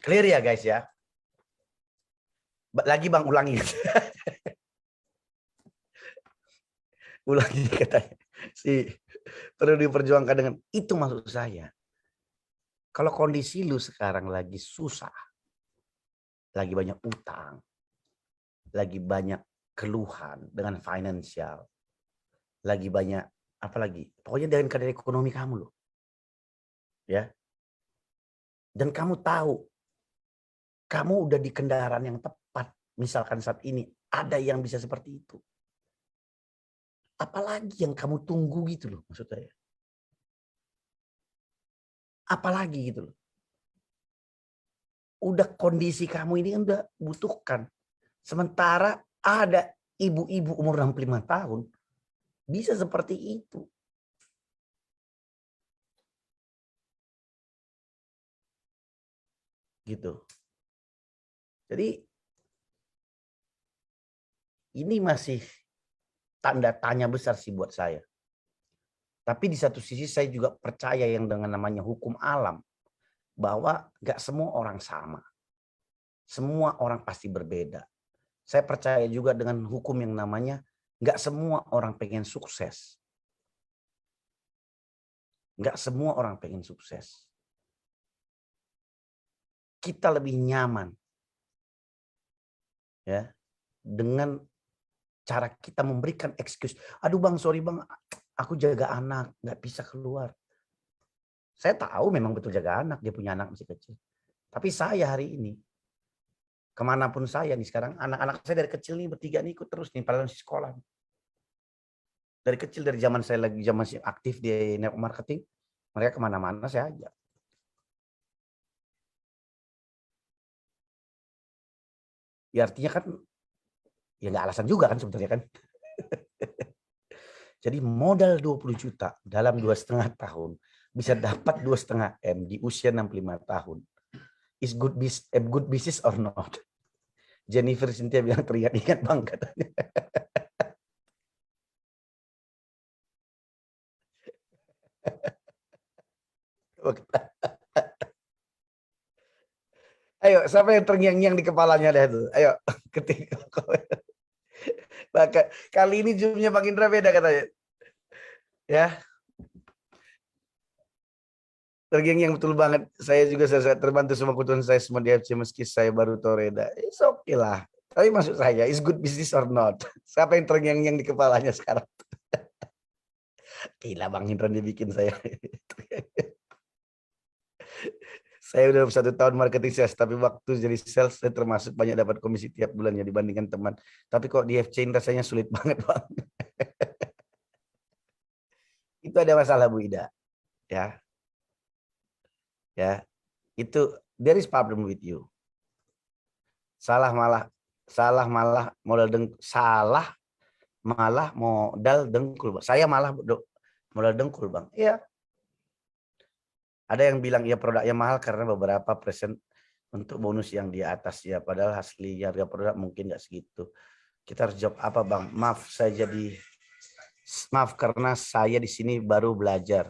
clear ya guys ya. Lagi Bang ulangi. Ulangi katanya. Perlu diperjuangkan dengan itu maksud saya. Kalau kondisi lu sekarang lagi susah, lagi banyak utang, lagi banyak keluhan dengan finansial, lagi banyak apa lagi? Pokoknya dengan keadaan ekonomi kamu loh. Ya. Dan kamu tahu kamu udah di kendaraan yang tepat. Misalkan saat ini ada yang bisa seperti itu. Apalagi yang kamu tunggu gitu loh maksud saya. Apalagi gitu loh. Udah kondisi kamu ini udah butuhkan. Sementara ada ibu-ibu umur 65 tahun bisa seperti itu. Gitu. Jadi ini masih tanda tanya besar sih buat saya. Tapi di satu sisi saya juga percaya yang dengan namanya hukum alam. Bahwa gak semua orang sama. Semua orang pasti berbeda. Saya percaya juga dengan hukum yang namanya gak semua orang pengen sukses. Gak semua orang pengen sukses. Kita lebih nyaman ya dengan cara kita memberikan excuse. Aduh Bang, sorry Bang, aku jaga anak, gak bisa keluar. Saya tahu memang betul jaga anak, dia punya anak masih kecil. Tapi saya hari ini, kemanapun saya nih sekarang, anak-anak saya dari kecil nih bertiga nih ikut terus nih, padahal masih sekolah. Dari kecil, dari zaman saya lagi masih aktif di network marketing, mereka kemana-mana saya ajak. Ya artinya kan, ya nggak alasan juga kan sebetulnya kan. Jadi modal 20 juta dalam 2,5 tahun, bisa dapat 2,5 M di usia 65 tahun. Is good business or not? Jennifer Cynthia bilang teringat-ingat Bang katanya. Ayo, siapa yang terngiang-ngiang di kepalanya deh tuh? Ayo, ketik. Kali ini zoomnya Bang Indra beda katanya. Ya, terngiang-ngiang betul banget. Saya juga sangat terbantu sama keputusan saya semua di FC meski saya baru Toreda. It's okay lah. Tapi maksud saya, is good business or not? Siapa yang terngiang-ngiang di kepalanya sekarang? Gila Bang Indra dibikin saya. Saya udah 1 tahun marketing sales, tapi waktu jadi sales saya termasuk banyak dapat komisi tiap bulannya dibandingkan teman. Tapi kok di FC rasanya sulit banget Bang. Itu ada masalah Bu Ida. Ya. Ya. Itu there is problem with you. Salah malah modal dengkul. Saya malah modal dengkul Bang. Iya. Ada yang bilang ya produknya mahal karena beberapa persen untuk bonus yang di atas ya. Padahal asli harga produk mungkin nggak segitu. Kita harus jawab apa Bang? Maaf karena saya di sini baru belajar.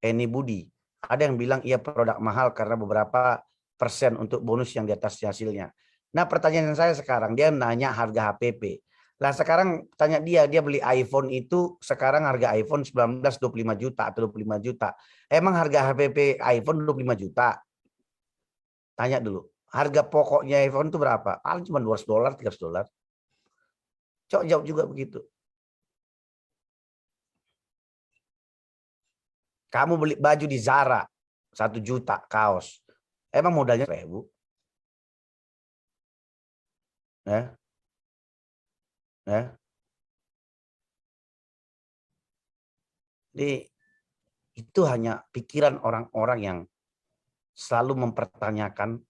Budi. Ada yang bilang iya produk mahal karena beberapa persen untuk bonus yang di atas hasilnya. Nah pertanyaan saya sekarang, dia nanya harga HPP. Lah sekarang tanya dia beli iPhone itu sekarang harga iPhone 19 25 juta atau 25 juta. Emang harga HPP iPhone 25 juta? Tanya dulu. Harga pokoknya iPhone itu berapa? Paling cuma $200, $300. Coba jawab juga begitu. Kamu beli baju di Zara 1 juta kaos. Emang modalnya 1.000? Ya, ya. Jadi itu hanya pikiran orang-orang yang selalu mempertanyakan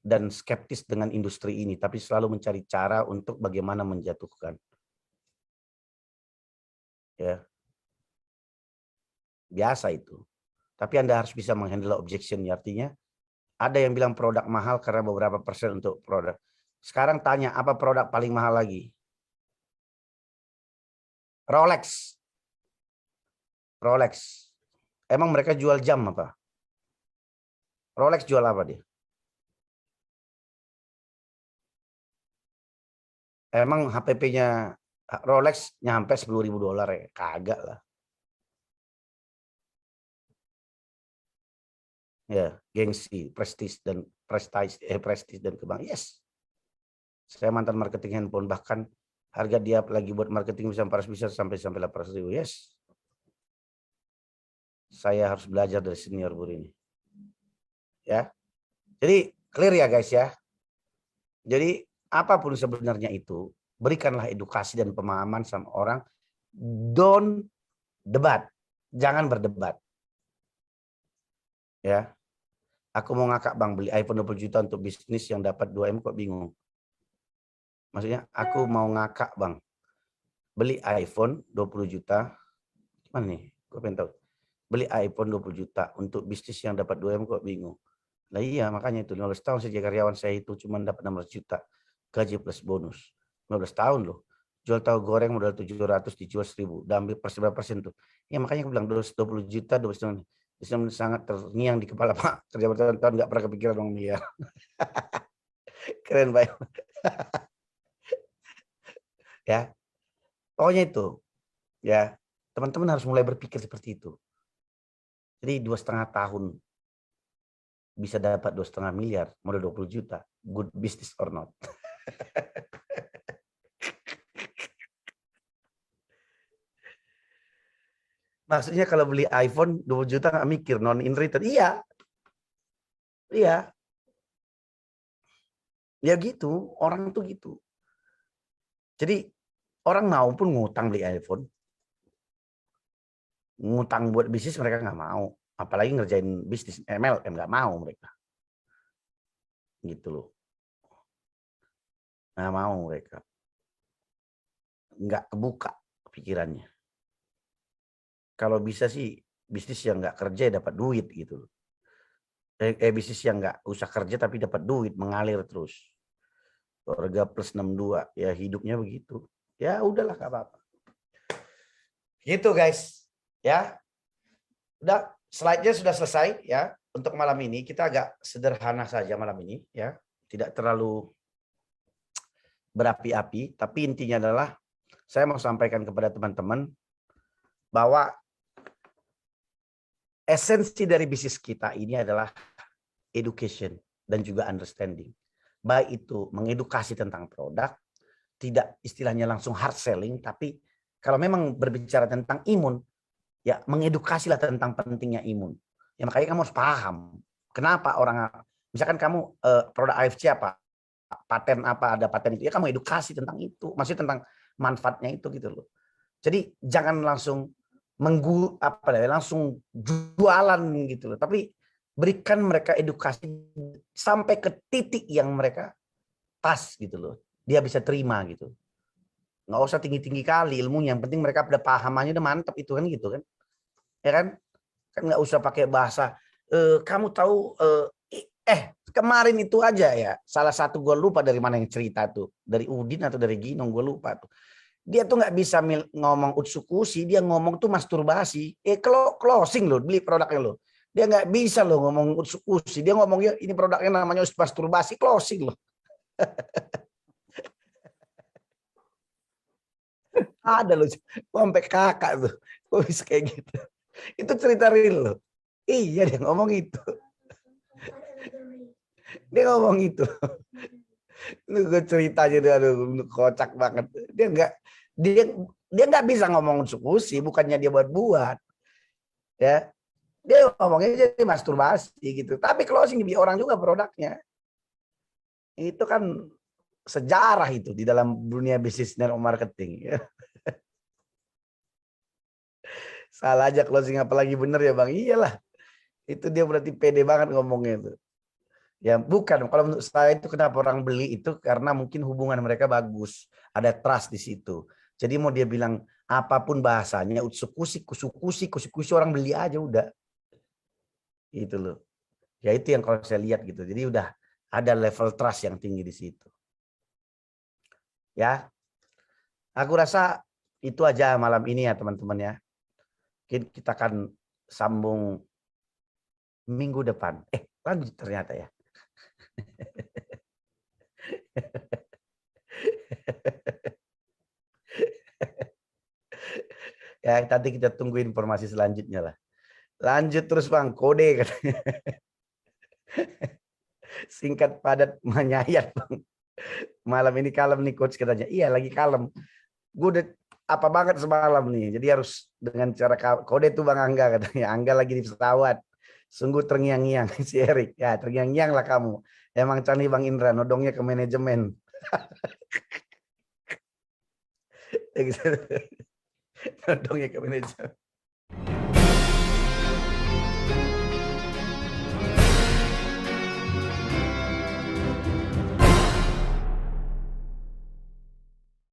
dan skeptis dengan industri ini, tapi selalu mencari cara untuk bagaimana menjatuhkan. Ya, biasa itu. Tapi Anda harus bisa menghandle objection, artinya ada yang bilang produk mahal karena beberapa persen untuk produk. Sekarang tanya, apa produk paling mahal lagi? Rolex. Rolex. Emang mereka jual jam apa? Rolex jual apa dia? Emang HPP-nya Rolex nyampe $10.000 ya? Kagak lah. Ya, gengsi, prestis dan kebang. Yes. Saya mantan marketing handphone, bahkan harga dia lagi buat marketing bisa sampai 800.000. Yes. Saya harus belajar dari senior Bu ini. Ya. Jadi clear ya guys ya. Jadi apapun sebenarnya itu, berikanlah edukasi dan pemahaman sama orang. Don't debat. Jangan berdebat. Ya. Aku mau ngakak Bang, beli iPhone 20 juta untuk bisnis yang dapat 2M kok bingung. Maksudnya aku mau ngakak Bang. Beli iPhone 20 juta. Mana nih? Gue pengen tahu. Beli iPhone 20 juta untuk bisnis yang dapat 2M kok bingung. Nah iya makanya itu 15 tahun saya jadi karyawan, saya itu cuma dapat 16 juta. Gaji plus bonus. 15 tahun loh. Jual tahu goreng modal 700 dijual 1.000. Dan ambil berapa persen tuh. Ya makanya aku bilang 20 juta 12 tahun. Sangat terngiang di kepala Pak. Kerja bertahun-tahun nggak pernah kepikiran dong miliar. Keren Pak. Ya. Pokoknya itu. Ya. Teman-teman harus mulai berpikir seperti itu. Jadi 2,5 tahun bisa dapat 2,5 miliar, modal 20 juta. Good business or not? Maksudnya kalau beli iPhone 20 juta nggak mikir, non in return. Iya. Iya. Ya gitu, orang tuh gitu. Jadi orang mau pun ngutang beli iPhone. Ngutang buat bisnis mereka nggak mau. Apalagi ngerjain bisnis MLM nggak mau mereka. Gitu loh. Nggak mau mereka. Nggak kebuka pikirannya. Kalau bisa sih bisnis yang nggak kerja dapat duit gitu loh. Bisnis yang nggak usah kerja tapi dapat duit mengalir terus. Harga plus 62 ya hidupnya begitu. Ya udahlah nggak apa-apa. Gitu guys. Ya. Udah slide-nya sudah selesai ya. Untuk malam ini kita agak sederhana saja malam ini ya. Tidak terlalu berapi-api, tapi intinya adalah saya mau sampaikan kepada teman-teman bahwa esensi dari bisnis kita ini adalah education dan juga understanding. Baik itu mengedukasi tentang produk, tidak istilahnya langsung hard selling, tapi kalau memang berbicara tentang imun, ya mengedukasilah tentang pentingnya imun. Ya makanya kamu harus paham kenapa orang, misalkan kamu produk AFC apa, paten apa, ada paten itu, ya kamu edukasi tentang itu, maksudnya tentang manfaatnya itu gitu loh. Jadi jangan langsung langsung jualan gitu loh, tapi berikan mereka edukasi sampai ke titik yang mereka pas gitu loh, dia bisa terima gitu. Nggak usah tinggi-tinggi kali ilmunya, yang penting mereka pada pahamannya udah mantap itu kan gitu kan, ya kan nggak usah pakai bahasa kamu tahu kemarin itu aja ya, salah satu gue lupa dari mana yang cerita tuh, dari Udin atau dari Ginong gue lupa tuh. Dia tuh nggak bisa ngomong utsukushi, dia ngomong tuh masturbasi. Closing loh, beli produknya loh. Dia nggak bisa loh ngomong usuk-usik. Dia ngomongnya ini produknya namanya masturbasi, closing loh. Ada loh, sampai kakak tuh. Kok bisa kayak gitu? Itu cerita real loh. Iya dia ngomong itu. Dia ngomong itu. Lu gue cerita aja dia, aduh kocak banget. Dia dia nggak bisa ngomong usuk-usik, bukannya dia buat-buat. Ya, dia ngomongnya jadi masturbasi gitu. Tapi closing di orang juga produknya. Itu kan sejarah itu di dalam dunia bisnis dan marketing. Ya. Salah aja closing apalagi bener ya Bang. Iyalah. Itu dia berarti pede banget ngomongnya itu. Ya bukan, kalau menurut saya itu kenapa orang beli itu karena mungkin hubungan mereka bagus. Ada trust di situ. Jadi mau dia bilang apapun bahasanya, utsukusi, kusukusi, kusukusi orang beli aja udah. Itu loh. Ya itu yang kalau saya lihat gitu. Jadi udah ada level trust yang tinggi di situ. Ya. Aku rasa itu aja malam ini ya teman-teman ya. Kita akan sambung minggu depan. Lanjut ternyata ya. Ya nanti kita tunggu informasi selanjutnya lah. Lanjut terus Bang, kode katanya. Singkat padat menyayat Bang. Malam ini kalem nih coach katanya. Iya lagi kalem. Gue udah apa banget semalam nih. Jadi harus dengan cara kode tuh Bang Angga katanya. Angga lagi di pesawat. Sungguh terngiang-ngiang si Erik. Ya terngiang-ngiang lah kamu. Emang cani Bang Indra nodongnya ke manajemen. Nodongnya ke manajemen.